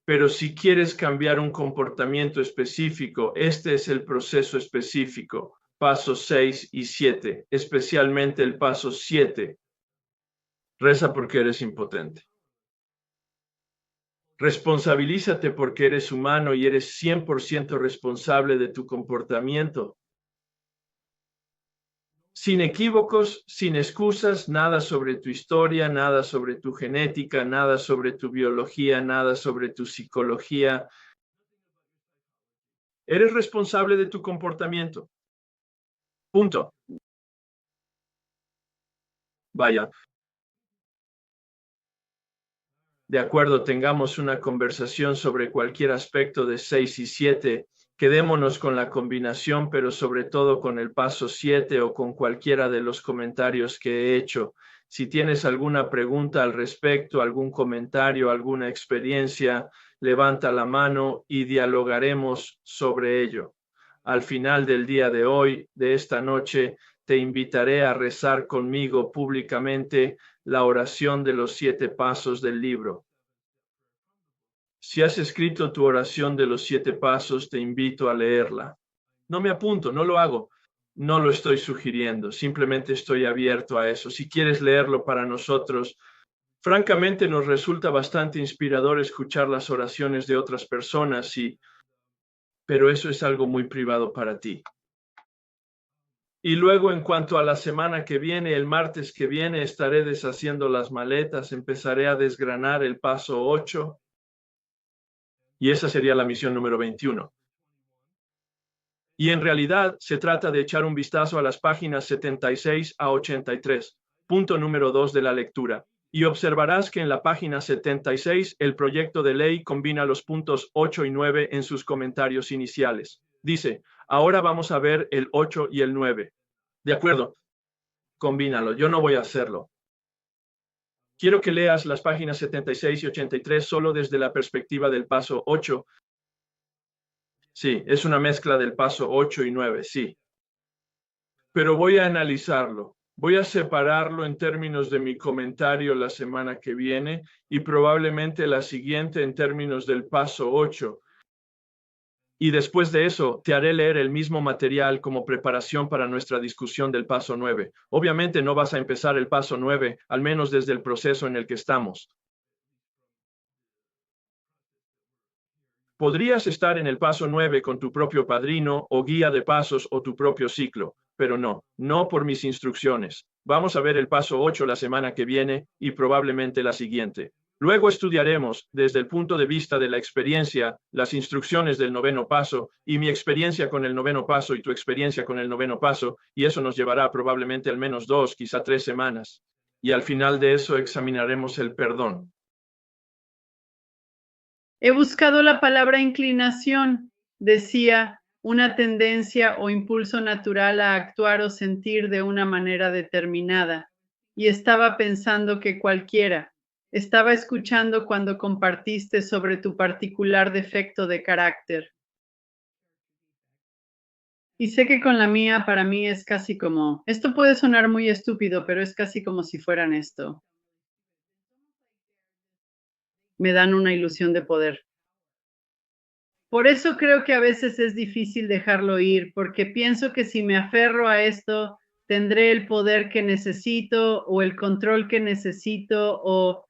Pero si quieres cambiar un comportamiento específico, este es el proceso específico, pasos 6 y 7, especialmente el paso 7. Reza porque eres impotente. Responsabilízate porque eres humano y eres 100% responsable de tu comportamiento. Sin equívocos, sin excusas, nada sobre tu historia, nada sobre tu genética, nada sobre tu biología, nada sobre tu psicología. Eres responsable de tu comportamiento. Punto. Vaya. De acuerdo, tengamos una conversación sobre cualquier aspecto de 6 y 7. Quedémonos con la combinación, pero sobre todo con el paso 7 o con cualquiera de los comentarios que he hecho. Si tienes alguna pregunta al respecto, algún comentario, alguna experiencia, levanta la mano y dialogaremos sobre ello. Al final del día de hoy, de esta noche, te invitaré a rezar conmigo públicamente la oración de los 7 pasos del libro. Si has escrito tu oración de los 7 pasos, te invito a leerla. No me apunto, no lo hago, no lo estoy sugiriendo, simplemente estoy abierto a eso. Si quieres leerlo para nosotros, francamente nos resulta bastante inspirador escuchar las oraciones de otras personas, pero eso es algo muy privado para ti. Y luego, en cuanto a la semana que viene, el martes que viene, estaré deshaciendo las maletas, empezaré a desgranar el paso 8 y esa sería la misión número 21. Y en realidad se trata de echar un vistazo a las páginas 76 a 83, punto número 2 de la lectura. Y observarás que en la página 76 el proyecto de ley combina los puntos 8 y 9 en sus comentarios iniciales. Dice, ahora vamos a ver el 8 y el 9. De acuerdo, combínalo, yo no voy a hacerlo. Quiero que leas las páginas 76 y 83 solo desde la perspectiva del paso 8. Sí, es una mezcla del paso 8 y 9, sí. Pero voy a analizarlo. Voy a separarlo en términos de mi comentario la semana que viene y probablemente la siguiente en términos del paso 8. Y después de eso, te haré leer el mismo material como preparación para nuestra discusión del paso 9. Obviamente no vas a empezar el paso 9, al menos desde el proceso en el que estamos. Podrías estar en el paso 9 con tu propio padrino o guía de pasos o tu propio ciclo, pero no por mis instrucciones. Vamos a ver el paso 8 la semana que viene y probablemente la siguiente. Luego estudiaremos, desde el punto de vista de la experiencia, las instrucciones del noveno paso y mi experiencia con el noveno paso y tu experiencia con el noveno paso, y eso nos llevará probablemente al menos 2, quizá 3 semanas. Y al final de eso examinaremos el perdón. He buscado la palabra inclinación. Decía, una tendencia o impulso natural a actuar o sentir de una manera determinada. Y estaba pensando que cualquiera. Estaba escuchando cuando compartiste sobre tu particular defecto de carácter. Y sé que con la mía, para mí es casi como, esto puede sonar muy estúpido, pero es casi como si fueran esto. Me dan una ilusión de poder. Por eso creo que a veces es difícil dejarlo ir, porque pienso que si me aferro a esto, tendré el poder que necesito o el control que necesito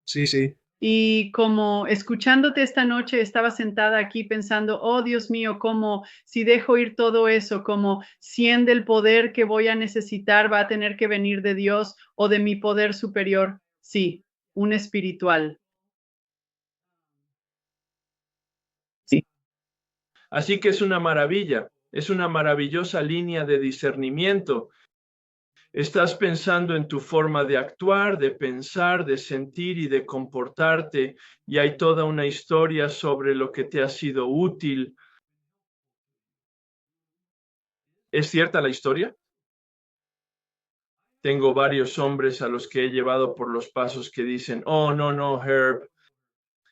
Sí. Y como escuchándote esta noche, estaba sentada aquí pensando, oh Dios mío, como si dejo ir todo eso, como 100 del poder que voy a necesitar va a tener que venir de Dios o de mi poder superior. Sí, un espiritual. Sí. Así que es una maravilla, es una maravillosa línea de discernimiento. Estás pensando en tu forma de actuar, de pensar, de sentir y de comportarte, y hay toda una historia sobre lo que te ha sido útil. ¿Es cierta la historia? Tengo varios hombres a los que he llevado por los pasos que dicen, oh, no, Herb,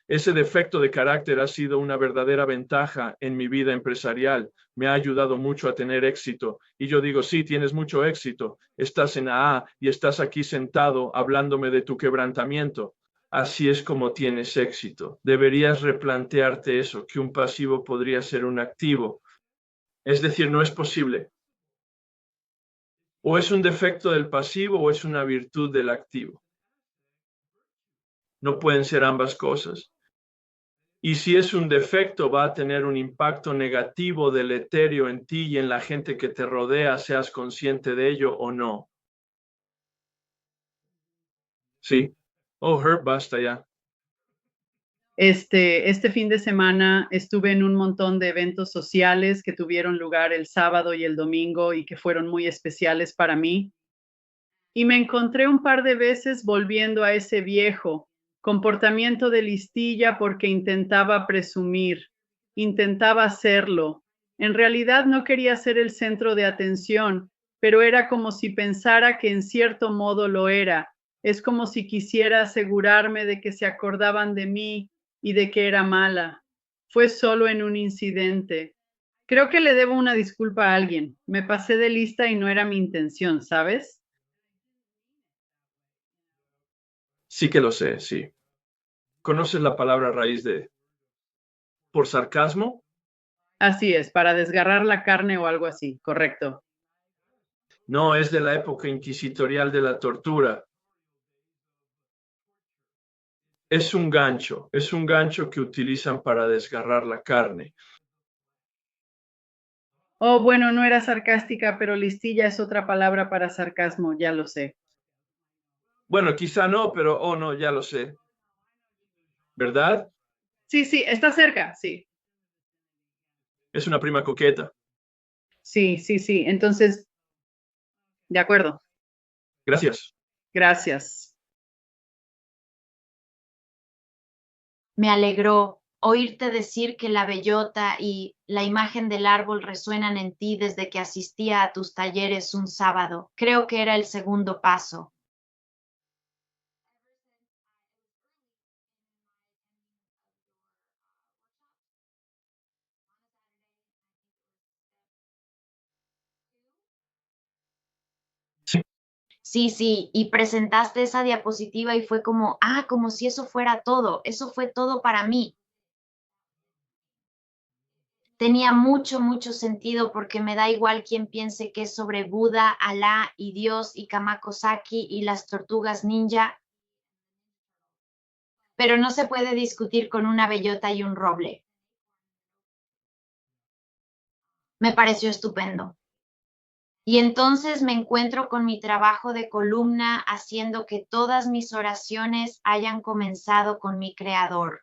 ese defecto de carácter ha sido una verdadera ventaja en mi vida empresarial. Me ha ayudado mucho a tener éxito. Y yo digo, sí, tienes mucho éxito. Estás en AA y estás aquí sentado hablándome de tu quebrantamiento. Así es como tienes éxito. Deberías replantearte eso, que un pasivo podría ser un activo. Es decir, no es posible. O es un defecto del pasivo o es una virtud del activo. No pueden ser ambas cosas. Y si es un defecto, va a tener un impacto negativo, deleterio en ti y en la gente que te rodea, seas consciente de ello o no. Sí. Oh, Herb, basta ya. Este fin de semana estuve en un montón de eventos sociales que tuvieron lugar el sábado y el domingo y que fueron muy especiales para mí. Y me encontré un par de veces volviendo a ese viejo comportamiento de listilla porque intentaba presumir, intentaba hacerlo. En realidad no quería ser el centro de atención, pero era como si pensara que en cierto modo lo era. Es como si quisiera asegurarme de que se acordaban de mí y de que era mala. Fue solo en un incidente. Creo que le debo una disculpa a alguien. Me pasé de lista y no era mi intención, ¿sabes? Sí que lo sé, sí. ¿Conoces la palabra raíz de por sarcasmo? Así es, para desgarrar la carne o algo así, correcto. No, es de la época inquisitorial de la tortura. Es un gancho que utilizan para desgarrar la carne. Oh, bueno, no era sarcástica, pero listilla es otra palabra para sarcasmo, ya lo sé. Bueno, quizá no, pero oh no, ya lo sé. ¿Verdad? Sí, sí, está cerca, sí. Es una prima coqueta. Sí, sí, sí. Entonces, de acuerdo. Gracias. Gracias. Me alegró oírte decir que la bellota y la imagen del árbol resuenan en ti desde que asistía a tus talleres un sábado. Creo que era el segundo paso. Sí, y presentaste esa diapositiva y fue como, como si eso fuera todo, eso fue todo para mí. Tenía mucho sentido porque me da igual quien piense que es sobre Buda, Alá y Dios y Kamako Saki y las tortugas ninja, pero no se puede discutir con una bellota y un roble. Me pareció estupendo. Y entonces me encuentro con mi trabajo de columna haciendo que todas mis oraciones hayan comenzado con mi Creador.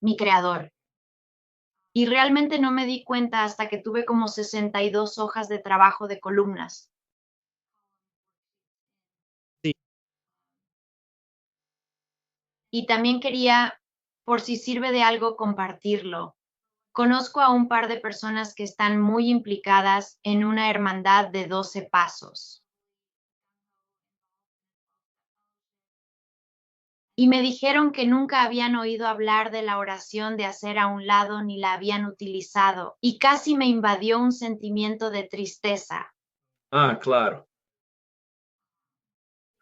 Mi Creador. Y realmente no me di cuenta hasta que tuve como 62 hojas de trabajo de columnas. Sí. Y también quería, por si sirve de algo, compartirlo. Conozco a un par de personas que están muy implicadas en una hermandad de 12 pasos. Y me dijeron que nunca habían oído hablar de la oración de hacer a un lado ni la habían utilizado, y casi me invadió un sentimiento de tristeza, Ah, claro.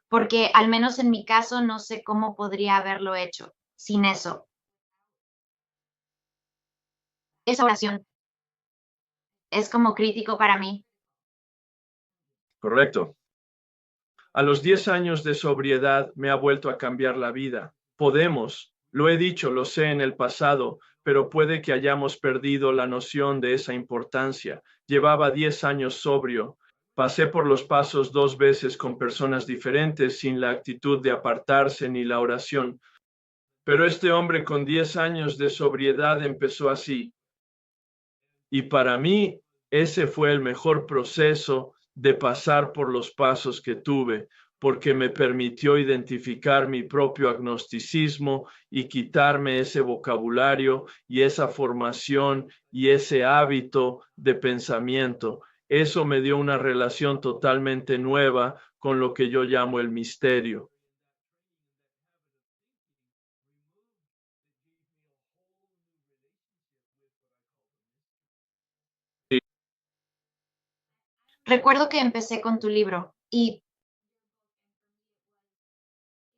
porque al menos en mi caso no sé cómo podría haberlo hecho sin eso. Esa oración es como crítico para mí. Correcto. A los 10 años de sobriedad me ha vuelto a cambiar la vida. Podemos, lo he dicho, lo sé en el pasado, pero puede que hayamos perdido la noción de esa importancia. Llevaba 10 años sobrio. Pasé por los pasos 2 veces con personas diferentes sin la actitud de apartarse ni la oración. Pero este hombre con 10 años de sobriedad empezó así. Y para mí ese fue el mejor proceso de pasar por los pasos que tuve, porque me permitió identificar mi propio agnosticismo y quitarme ese vocabulario y esa formación y ese hábito de pensamiento. Eso me dio una relación totalmente nueva con lo que yo llamo el misterio. Recuerdo que empecé con tu libro y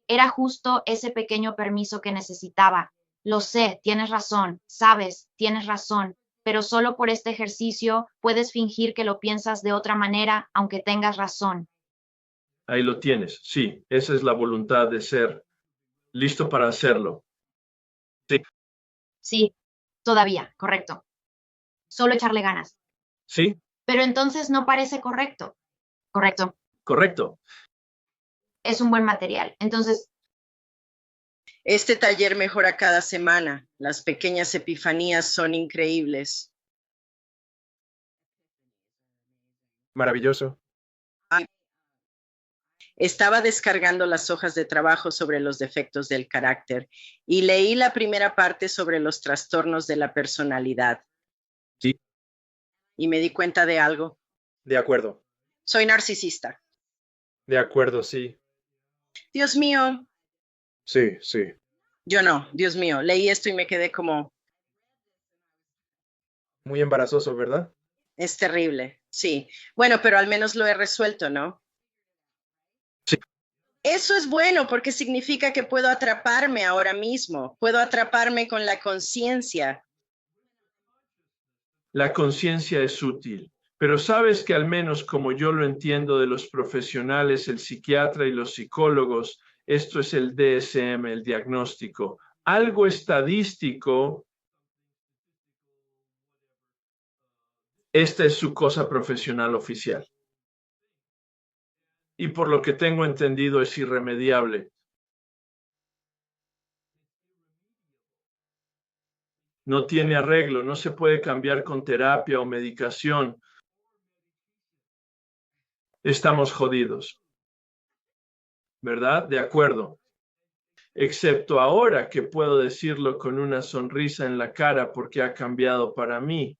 era justo ese pequeño permiso que necesitaba. Lo sé, tienes razón, sabes, tienes razón, pero solo por este ejercicio puedes fingir que lo piensas de otra manera, aunque tengas razón. Ahí lo tienes. Sí, esa es la voluntad de ser listo para hacerlo. Sí, Sí, todavía, correcto. Solo echarle ganas. sí, Pero entonces no parece correcto. Correcto. correcto. Es un buen material. Entonces, Este taller mejora cada semana. Las pequeñas epifanías son increíbles. Maravilloso. Estaba descargando las hojas de trabajo sobre los defectos del carácter y leí la primera parte sobre los trastornos de la personalidad. Sí. Y me di cuenta de algo. De acuerdo. Soy narcisista. De acuerdo, sí. Dios mío. Sí, sí. Yo no, Dios mío. Leí esto y me quedé como, Muy embarazoso, ¿verdad? es terrible. Sí. Bueno, pero al menos lo he resuelto, ¿no? Sí. Eso es bueno porque significa que puedo atraparme ahora mismo. Puedo atraparme con la conciencia. La conciencia es útil, pero sabes que al menos como yo lo entiendo de los profesionales, el psiquiatra y los psicólogos, esto es el DSM, el diagnóstico, algo estadístico, esta es su cosa profesional oficial. Y por lo que tengo entendido es irremediable. No tiene arreglo, no se puede cambiar con terapia o medicación. Estamos jodidos. ¿Verdad? De acuerdo. Excepto ahora que puedo decirlo con una sonrisa en la cara porque ha cambiado para mí.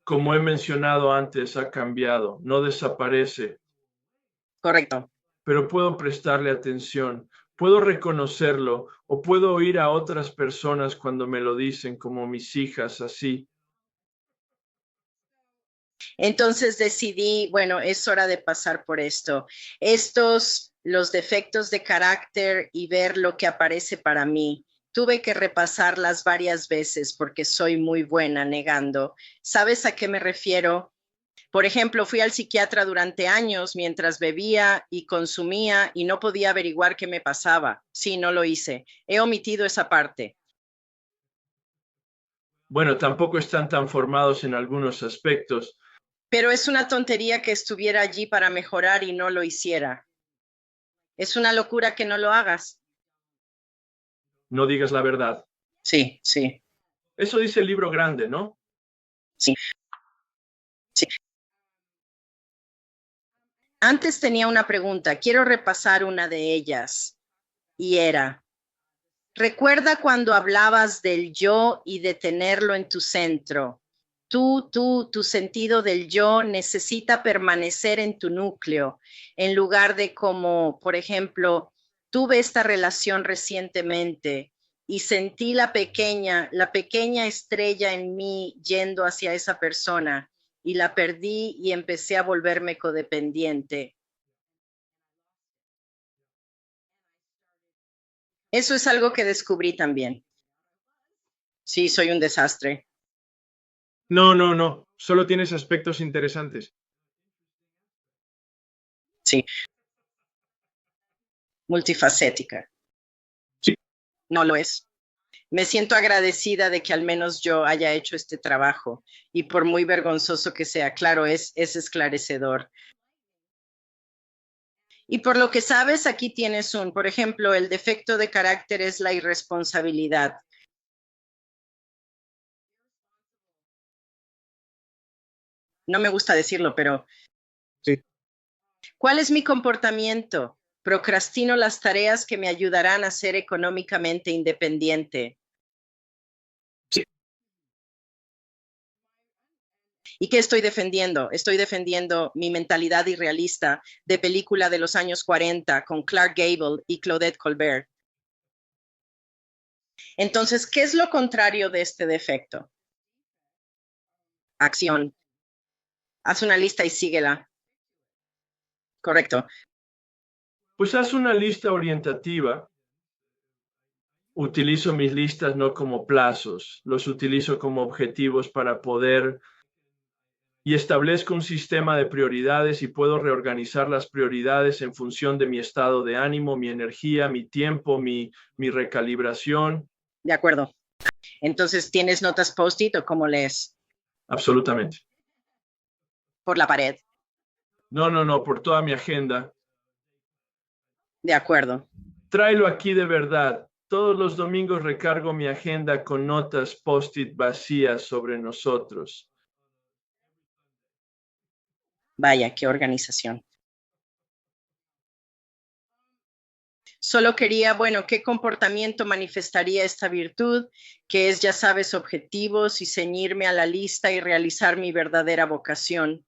Como he mencionado antes, ha cambiado, no desaparece. Correcto. Pero puedo prestarle atención, puedo reconocerlo o puedo oír a otras personas cuando me lo dicen, como mis hijas, así. Entonces decidí, bueno, es hora de pasar por esto. Los defectos de carácter y ver lo que aparece para mí. Tuve que repasarlas varias veces porque soy muy buena negando. ¿Sabes a qué me refiero? Por ejemplo, fui al psiquiatra durante años mientras bebía y consumía y no podía averiguar qué me pasaba. Sí, no lo hice. He omitido esa parte. Bueno, tampoco están tan formados en algunos aspectos. Pero es una tontería que estuviera allí para mejorar y no lo hiciera. Es una locura que no lo hagas. No digas la verdad. Sí, sí, Eso dice el libro grande, ¿no? sí, sí. Antes tenía una pregunta, quiero repasar una de ellas. Y era, recuerda cuando hablabas del yo y de tenerlo en tu centro. Tu sentido del yo necesita permanecer en tu núcleo, en lugar de como, por ejemplo, tuve esta relación recientemente y sentí la pequeña estrella en mí yendo hacia esa persona y la perdí y empecé a volverme codependiente. Eso es algo que descubrí también. Sí, soy un desastre. No, no, no. Solo tienes aspectos interesantes. Sí, multifacética. Sí. No lo es. Me siento agradecida de que al menos yo haya hecho este trabajo y por muy vergonzoso que sea, claro, es esclarecedor. Y por lo que sabes, aquí tienes por ejemplo, el defecto de carácter es la irresponsabilidad. No me gusta decirlo, pero Sí. ¿cuál es mi comportamiento? Procrastino las tareas que me ayudarán a ser económicamente independiente. Sí. ¿Y qué estoy defendiendo? Estoy defendiendo mi mentalidad irrealista de película de los años 40 con Clark Gable y Claudette Colbert. Entonces, ¿qué es lo contrario de este defecto? Acción. Haz una lista y síguela. Correcto. Pues haz una lista orientativa. Utilizo mis listas no como plazos, los utilizo como objetivos para poder y establezco un sistema de prioridades y puedo reorganizar las prioridades en función de mi estado de ánimo, mi energía, mi tiempo, mi recalibración. De acuerdo. Entonces, ¿tienes notas post-it o cómo lees? Absolutamente. Por la pared. No, no, no, por toda mi agenda. De acuerdo. Tráelo aquí de verdad. Todos los domingos recargo mi agenda con notas post-it vacías sobre nosotros. Vaya, qué organización. Solo quería, bueno, ¿qué comportamiento manifestaría esta virtud? Que es, ya sabes, objetivos y ceñirme a la lista y realizar mi verdadera vocación.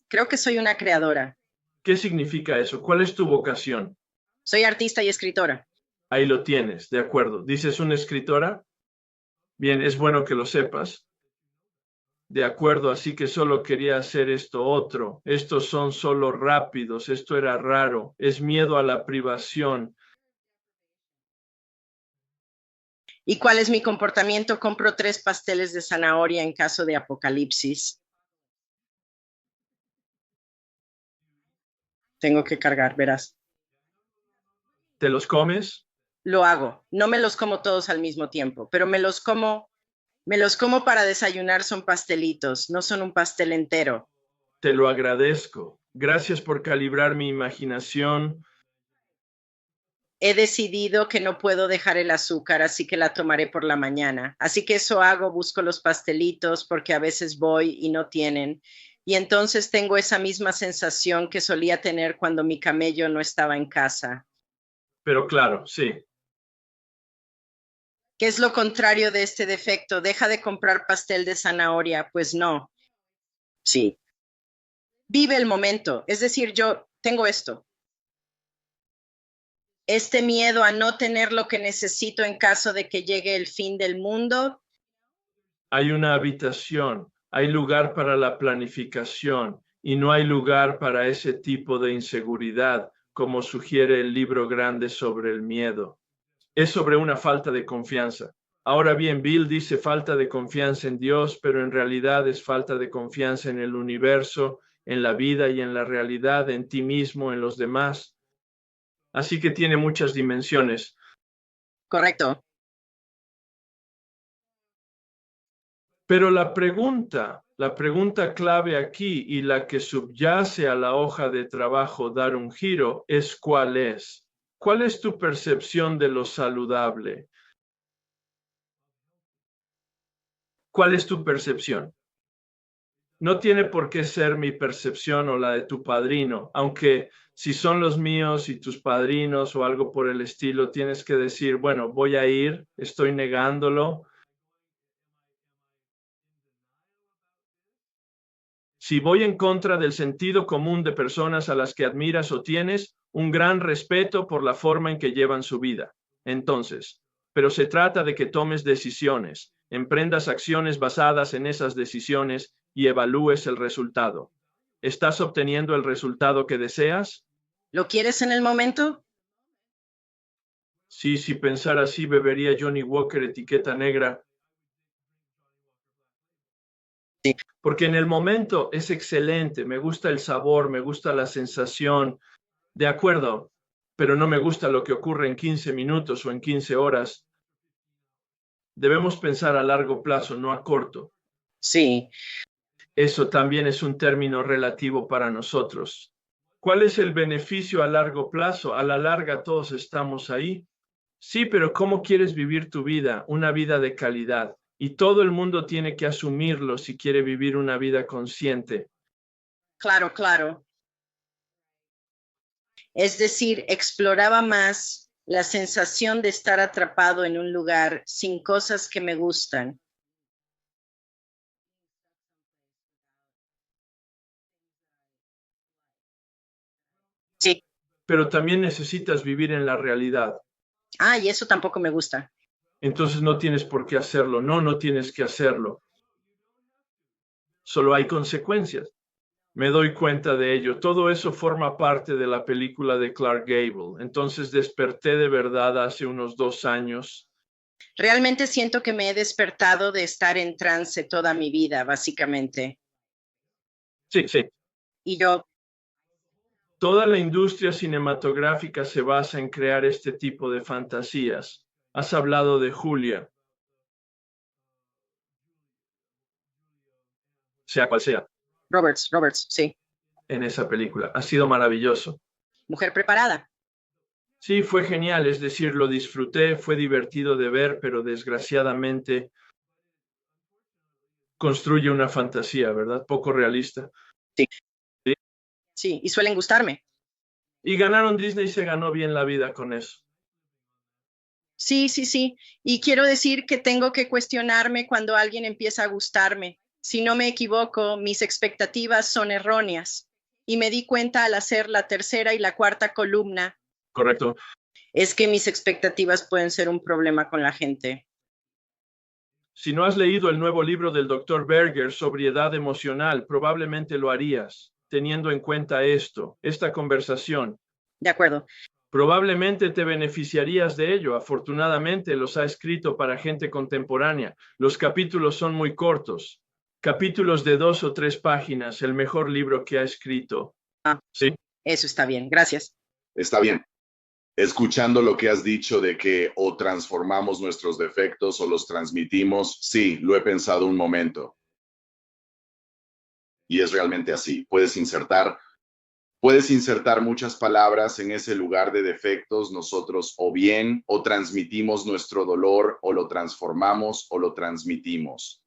Creo que soy una creadora. ¿Qué significa eso? ¿Cuál es tu vocación? Soy artista y escritora. Ahí lo tienes, de acuerdo. ¿Dices una escritora? Bien, es bueno que lo sepas. De acuerdo, así que solo quería hacer esto otro. Estos son solo rápidos, esto era raro, es miedo a la privación. ¿Y cuál es mi comportamiento? Compro 3 pasteles de zanahoria en caso de apocalipsis. Tengo que cargar, verás. ¿Te los comes? Lo hago. No me los como todos al mismo tiempo, pero me los como para desayunar, son pastelitos, no son un pastel entero. Te lo agradezco. Gracias por calibrar mi imaginación. He decidido que no puedo dejar el azúcar, así que la tomaré por la mañana. Así que eso hago, busco los pastelitos porque a veces voy y no tienen. Y entonces tengo esa misma sensación que solía tener cuando mi camello no estaba en casa. Pero claro, sí. ¿Qué es lo contrario de este defecto? Deja de comprar pastel de zanahoria. Pues no. Sí. Vive el momento. Es decir, yo tengo esto. Este miedo a no tener lo que necesito en caso de que llegue el fin del mundo. Hay una habitación, hay lugar para la planificación y no hay lugar para ese tipo de inseguridad, como sugiere el libro grande sobre el miedo. Es sobre una falta de confianza. Ahora bien, Bill dice falta de confianza en Dios, pero en realidad es falta de confianza en el universo, en la vida y en la realidad, en ti mismo, en los demás. Así que tiene muchas dimensiones. Correcto. Pero la pregunta clave aquí y la que subyace a la hoja de trabajo dar un giro es ¿cuál es? ¿Cuál es tu percepción de lo saludable? ¿Cuál es tu percepción? No tiene por qué ser mi percepción o la de tu padrino, aunque si son los míos y tus padrinos o algo por el estilo, tienes que decir, bueno, voy a ir, estoy negándolo. Si voy en contra del sentido común de personas a las que admiras o tienes un gran respeto por la forma en que llevan su vida. Entonces, pero se trata de que tomes decisiones, emprendas acciones basadas en esas decisiones y evalúes el resultado. ¿Estás obteniendo el resultado que deseas? ¿Lo quieres en el momento? Sí, si pensara así, bebería Johnny Walker etiqueta negra. Sí. Porque en el momento es excelente, me gusta el sabor, me gusta la sensación, de acuerdo, pero no me gusta lo que ocurre en 15 minutos o en 15 horas. Debemos pensar a largo plazo, no a corto. Sí. Eso también es un término relativo para nosotros. ¿Cuál es el beneficio a largo plazo? A la larga todos estamos ahí. Sí, pero ¿cómo quieres vivir tu vida? Una vida de calidad. Y todo el mundo tiene que asumirlo si quiere vivir una vida consciente. Claro, claro. Es decir, exploraba más la sensación de estar atrapado en un lugar sin cosas que me gustan. Sí. Pero también necesitas vivir en la realidad. Ah, y eso tampoco me gusta. Entonces no tienes por qué hacerlo. No, no tienes que hacerlo. Solo hay consecuencias. Me doy cuenta de ello. Todo eso forma parte de la película de Clark Gable. Entonces desperté de verdad hace unos 2 años. Realmente siento que me he despertado de estar en trance toda mi vida, básicamente. Sí, sí. Y yo, Toda la industria cinematográfica se basa en crear este tipo de fantasías. Has hablado de Julia. Sea cual sea, Roberts, sí. en esa película. Ha sido maravilloso. Mujer preparada. Sí, fue genial, es decir, lo disfruté, fue divertido de ver, pero desgraciadamente construye una fantasía, ¿verdad? Poco realista. Sí. Sí. Sí, y suelen gustarme. Y ganaron Disney, se ganó bien la vida con eso. Sí, sí, sí. Y quiero decir que tengo que cuestionarme cuando alguien empieza a gustarme. Si no me equivoco, mis expectativas son erróneas. Y me di cuenta al hacer la tercera y la cuarta columna, Correcto. es que mis expectativas pueden ser un problema con la gente. Si no has leído el nuevo libro del Dr. Berger, Sobriedad Emocional, probablemente lo harías, teniendo en cuenta esta conversación. De acuerdo. Probablemente te beneficiarías de ello. Afortunadamente los ha escrito para gente contemporánea. Los capítulos son muy cortos. Capítulos de 2 o 3 páginas, el mejor libro que ha escrito. Ah, Sí. eso está bien. Gracias. Está bien. Escuchando lo que has dicho de que o transformamos nuestros defectos o los transmitimos, sí, lo he pensado un momento. Y es realmente así. Puedes insertar muchas palabras en ese lugar de defectos. Nosotros o transmitimos nuestro dolor o lo transformamos o lo transmitimos.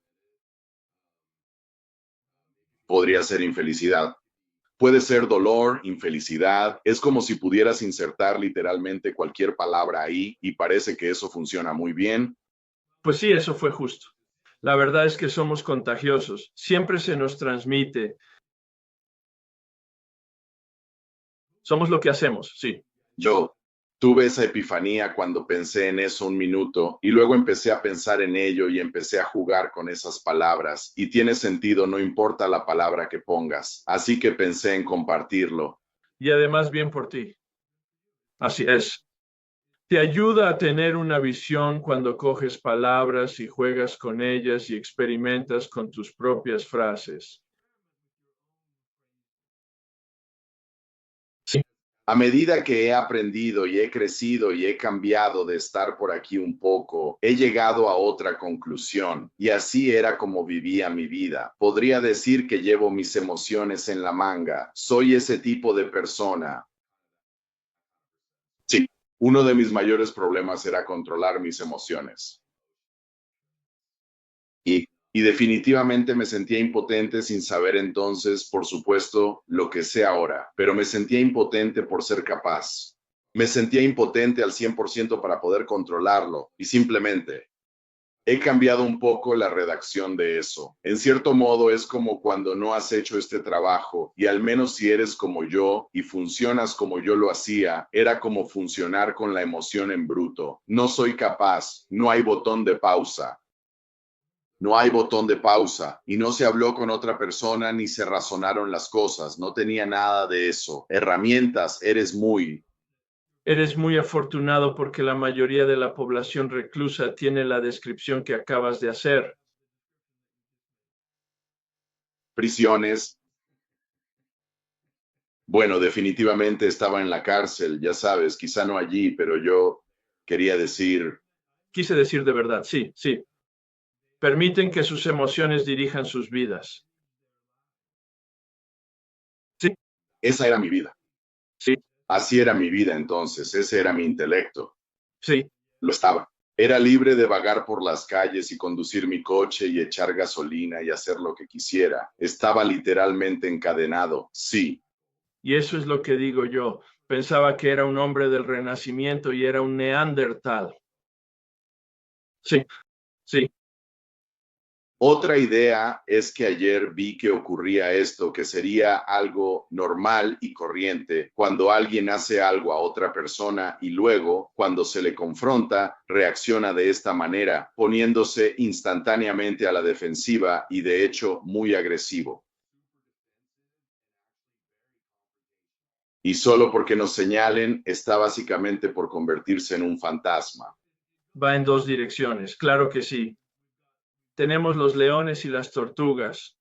Podría ser infelicidad. Puede ser dolor, infelicidad. Es como si pudieras insertar literalmente cualquier palabra ahí y parece que eso funciona muy bien. Pues sí, eso fue justo. La verdad es que somos contagiosos. Siempre se nos transmite. Somos lo que hacemos, sí. Yo tuve esa epifanía cuando pensé en eso un minuto y luego empecé a pensar en ello y empecé a jugar con esas palabras y tiene sentido, no importa la palabra que pongas. Así que pensé en compartirlo. Y además bien por ti. Así es. Te ayuda a tener una visión cuando coges palabras y juegas con ellas y experimentas con tus propias frases. Sí. A medida que he aprendido y he crecido y he cambiado de estar por aquí un poco, he llegado a otra conclusión, y así era como vivía mi vida. Podría decir que llevo mis emociones en la manga. Soy ese tipo de persona. Sí, uno de mis mayores problemas era controlar mis emociones. Y definitivamente me sentía impotente sin saber entonces, por supuesto, lo que sé ahora, pero me sentía impotente por ser capaz. Me sentía impotente al 100% para poder controlarlo y simplemente he cambiado un poco la redacción de eso. En cierto modo es como cuando no has hecho este trabajo y al menos si eres como yo y funcionas como yo lo hacía, era como funcionar con la emoción en bruto. No soy capaz, no hay botón de pausa. No hay botón de pausa y no se habló con otra persona ni se razonaron las cosas. No tenía nada de eso. Herramientas, Eres muy afortunado porque la mayoría de la población reclusa tiene la descripción que acabas de hacer. prisiones. Bueno, definitivamente estaba en la cárcel, ya sabes, quizá no allí, pero yo quería decir, Quise decir de verdad, sí, sí. Permiten que sus emociones dirijan sus vidas. Sí, esa era mi vida. sí, Así era mi vida entonces, ese era mi intelecto. sí. Lo estaba. Era libre de vagar por las calles y conducir mi coche y echar gasolina y hacer lo que quisiera. Estaba literalmente encadenado, sí. Y eso es lo que digo yo. Pensaba que era un hombre del Renacimiento y era un neandertal. Sí, sí. Otra idea es que ayer vi que ocurría esto, que sería algo normal y corriente cuando alguien hace algo a otra persona y luego, cuando se le confronta, reacciona de esta manera, poniéndose instantáneamente a la defensiva y de hecho muy agresivo. Y solo porque nos señalen está básicamente por convertirse en un fantasma. Va en dos direcciones, claro que sí. Tenemos los leones y las tortugas.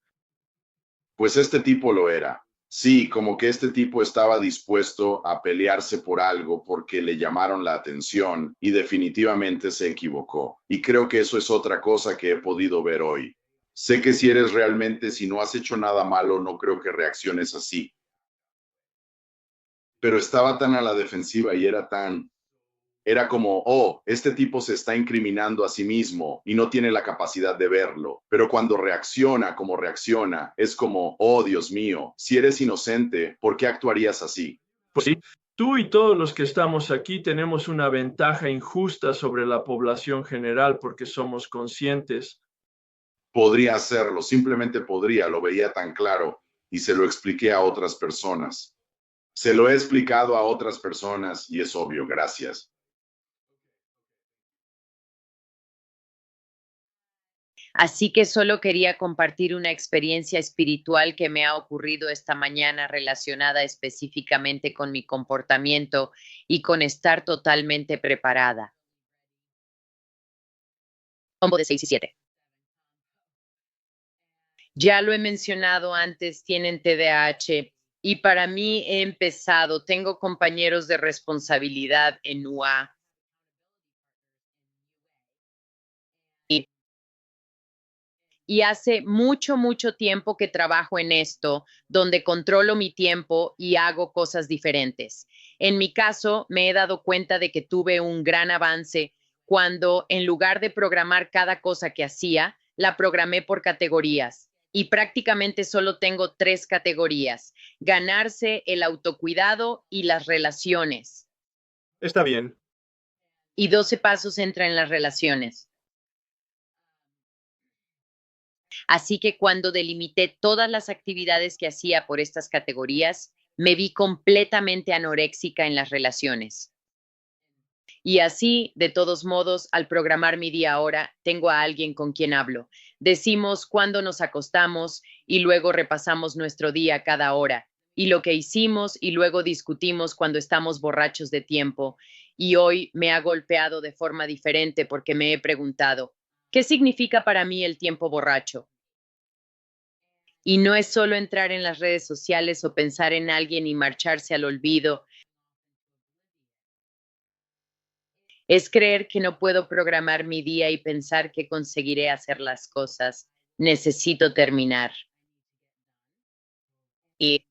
Pues este tipo lo era. Sí, como que este tipo estaba dispuesto a pelearse por algo porque le llamaron la atención y definitivamente se equivocó. Y creo que eso es otra cosa que he podido ver hoy. Sé que si eres realmente, si no has hecho nada malo, no creo que reacciones así. Pero estaba tan a la defensiva y era como, oh, este tipo se está incriminando a sí mismo y no tiene la capacidad de verlo. Pero cuando reacciona como reacciona, es como, oh, Dios mío, si eres inocente, ¿por qué actuarías así? Pues sí, tú y todos los que estamos aquí tenemos una ventaja injusta sobre la población general porque somos conscientes. Podría hacerlo, simplemente podría, lo veía tan claro y se lo expliqué a otras personas. Se lo he explicado a otras personas y es obvio, gracias. Así que solo quería compartir una experiencia espiritual que me ha ocurrido esta mañana relacionada específicamente con mi comportamiento y con estar totalmente preparada. Combo de 6 y 7. Ya lo he mencionado antes, tienen TDAH y para mí he empezado, tengo compañeros de responsabilidad en UA. Y hace mucho, mucho tiempo que trabajo en esto, donde controlo mi tiempo y hago cosas diferentes. En mi caso, me he dado cuenta de que tuve un gran avance cuando, en lugar de programar cada cosa que hacía, la programé por categorías. Y prácticamente solo tengo 3 categorías: ganarse, el autocuidado y las relaciones. Está bien. Y 12 pasos entra en las relaciones. Así que cuando delimité todas las actividades que hacía por estas categorías, me vi completamente anoréxica en las relaciones. Y así, de todos modos, al programar mi día ahora, tengo a alguien con quien hablo. Decimos cuándo nos acostamos y luego repasamos nuestro día cada hora y lo que hicimos y luego discutimos cuando estamos borrachos de tiempo. Y hoy me ha golpeado de forma diferente porque me he preguntado, ¿qué significa para mí el tiempo borracho? Y no es solo entrar en las redes sociales o pensar en alguien y marcharse al olvido. Es creer que no puedo programar mi día y pensar que conseguiré hacer las cosas. Necesito terminar. Y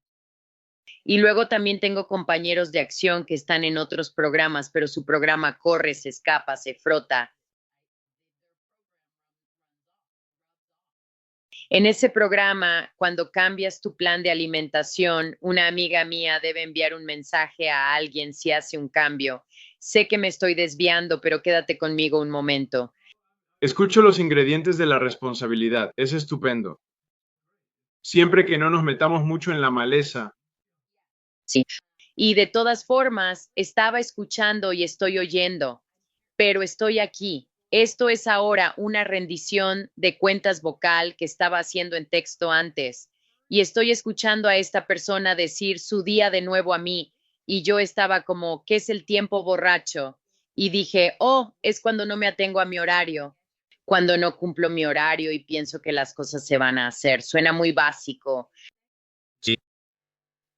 luego también tengo compañeros de acción que están en otros programas, pero su programa corre, se escapa, se frota. En ese programa, cuando cambias tu plan de alimentación, una amiga mía debe enviar un mensaje a alguien si hace un cambio. Sé que me estoy desviando, pero quédate conmigo un momento. Escucho los ingredientes de la responsabilidad. Es estupendo. Siempre que no nos metamos mucho en la maleza. Sí. Y de todas formas, estaba escuchando y estoy oyendo, pero estoy aquí. Esto es ahora una rendición de cuentas vocal que estaba haciendo en texto antes. Y estoy escuchando a esta persona decir su día de nuevo a mí. Y yo estaba como, ¿qué es el tiempo borracho? Y dije, oh, es cuando no me atengo a mi horario, cuando no cumplo mi horario y pienso que las cosas se van a hacer. Suena muy básico. Sí.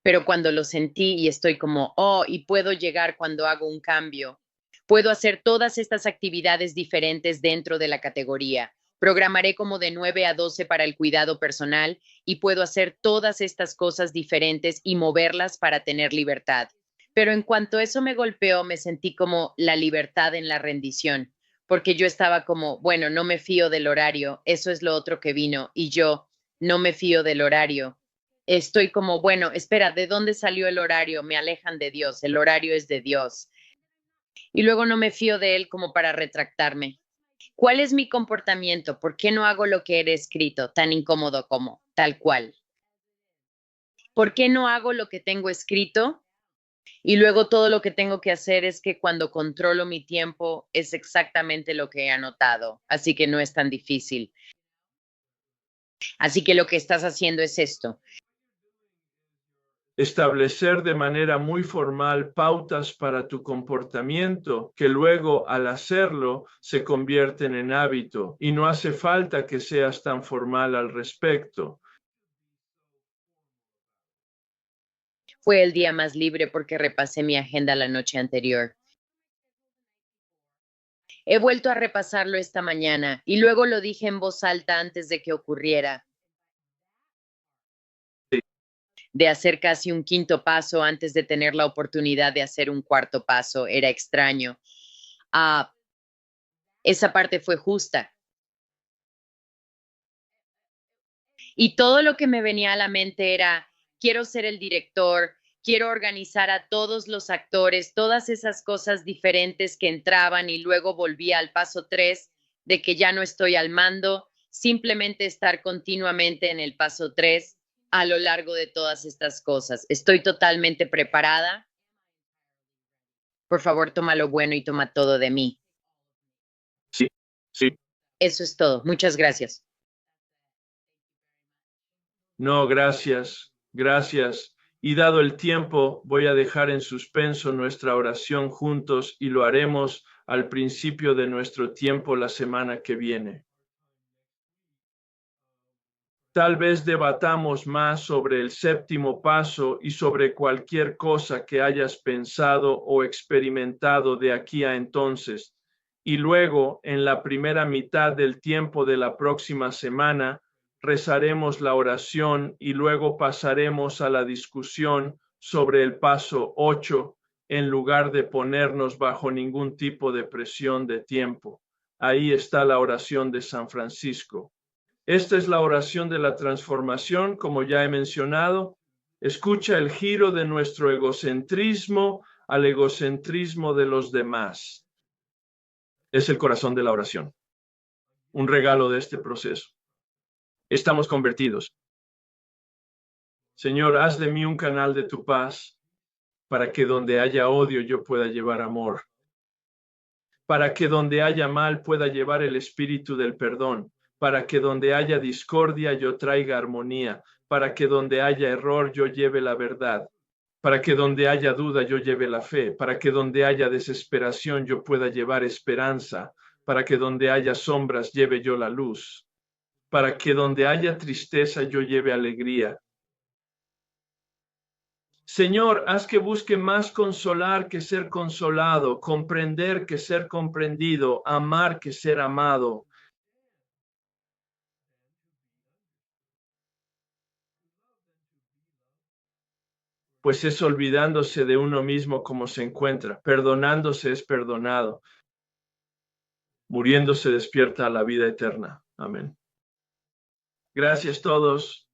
Pero cuando lo sentí y estoy como, oh, y puedo llegar cuando hago un cambio. Puedo hacer todas estas actividades diferentes dentro de la categoría. Programaré como de 9 a 12 para el cuidado personal y puedo hacer todas estas cosas diferentes y moverlas para tener libertad. Pero en cuanto eso me golpeó, me sentí como la libertad en la rendición, porque yo estaba como, bueno, no me fío del horario, eso es lo otro que vino, y yo no me fío del horario. Estoy como, bueno, espera, ¿de dónde salió el horario? Me alejan de Dios, el horario es de Dios. Y luego no me fío de él como para retractarme. ¿Cuál es mi comportamiento? ¿Por qué no hago lo que era escrito, tan incómodo como, tal cual? ¿Por qué no hago lo que tengo escrito? Y luego todo lo que tengo que hacer es que cuando controlo mi tiempo es exactamente lo que he anotado, así que no es tan difícil. Así que lo que estás haciendo es esto. Establecer de manera muy formal pautas para tu comportamiento que luego al hacerlo se convierten en hábito y no hace falta que seas tan formal al respecto. Fue el día más libre porque repasé mi agenda la noche anterior. He vuelto a repasarlo esta mañana y luego lo dije en voz alta antes de que ocurriera. Sí. De hacer casi un quinto paso antes de tener la oportunidad de hacer un cuarto paso. Era extraño. Esa parte fue justa. Y todo lo que me venía a la mente era, quiero ser el director, quiero organizar a todos los actores, todas esas cosas diferentes que entraban y luego volvía al paso 3 de que ya no estoy al mando, simplemente estar continuamente en el paso 3 a lo largo de todas estas cosas. Estoy totalmente preparada. Por favor, toma lo bueno y toma todo de mí. Sí, sí. Eso es todo. Muchas gracias. No, gracias, gracias. Y dado el tiempo, voy a dejar en suspenso nuestra oración juntos y lo haremos al principio de nuestro tiempo la semana que viene. Tal vez debatamos más sobre el séptimo paso y sobre cualquier cosa que hayas pensado o experimentado de aquí a entonces. Y luego, en la primera mitad del tiempo de la próxima semana, rezaremos la oración y luego pasaremos a la discusión sobre el paso 8 en lugar de ponernos bajo ningún tipo de presión de tiempo. Ahí está la oración de San Francisco. Esta es la oración de la transformación, como ya he mencionado. Escucha el giro de nuestro egocentrismo al egocentrismo de los demás. Es el corazón de la oración, un regalo de este proceso. Estamos convertidos. Señor, haz de mí un canal de tu paz, para que donde haya odio yo pueda llevar amor, para que donde haya mal pueda llevar el espíritu del perdón, para que donde haya discordia yo traiga armonía, para que donde haya error yo lleve la verdad, para que donde haya duda yo lleve la fe, para que donde haya desesperación yo pueda llevar esperanza, para que donde haya sombras lleve yo la luz, para que donde haya tristeza yo lleve alegría, Señor, haz que busque más consolar que ser consolado, comprender que ser comprendido, amar que ser amado. Pues es olvidándose de uno mismo como se encuentra, perdonándose es perdonado, muriéndose despierta a la vida eterna. Amén. Gracias a todos.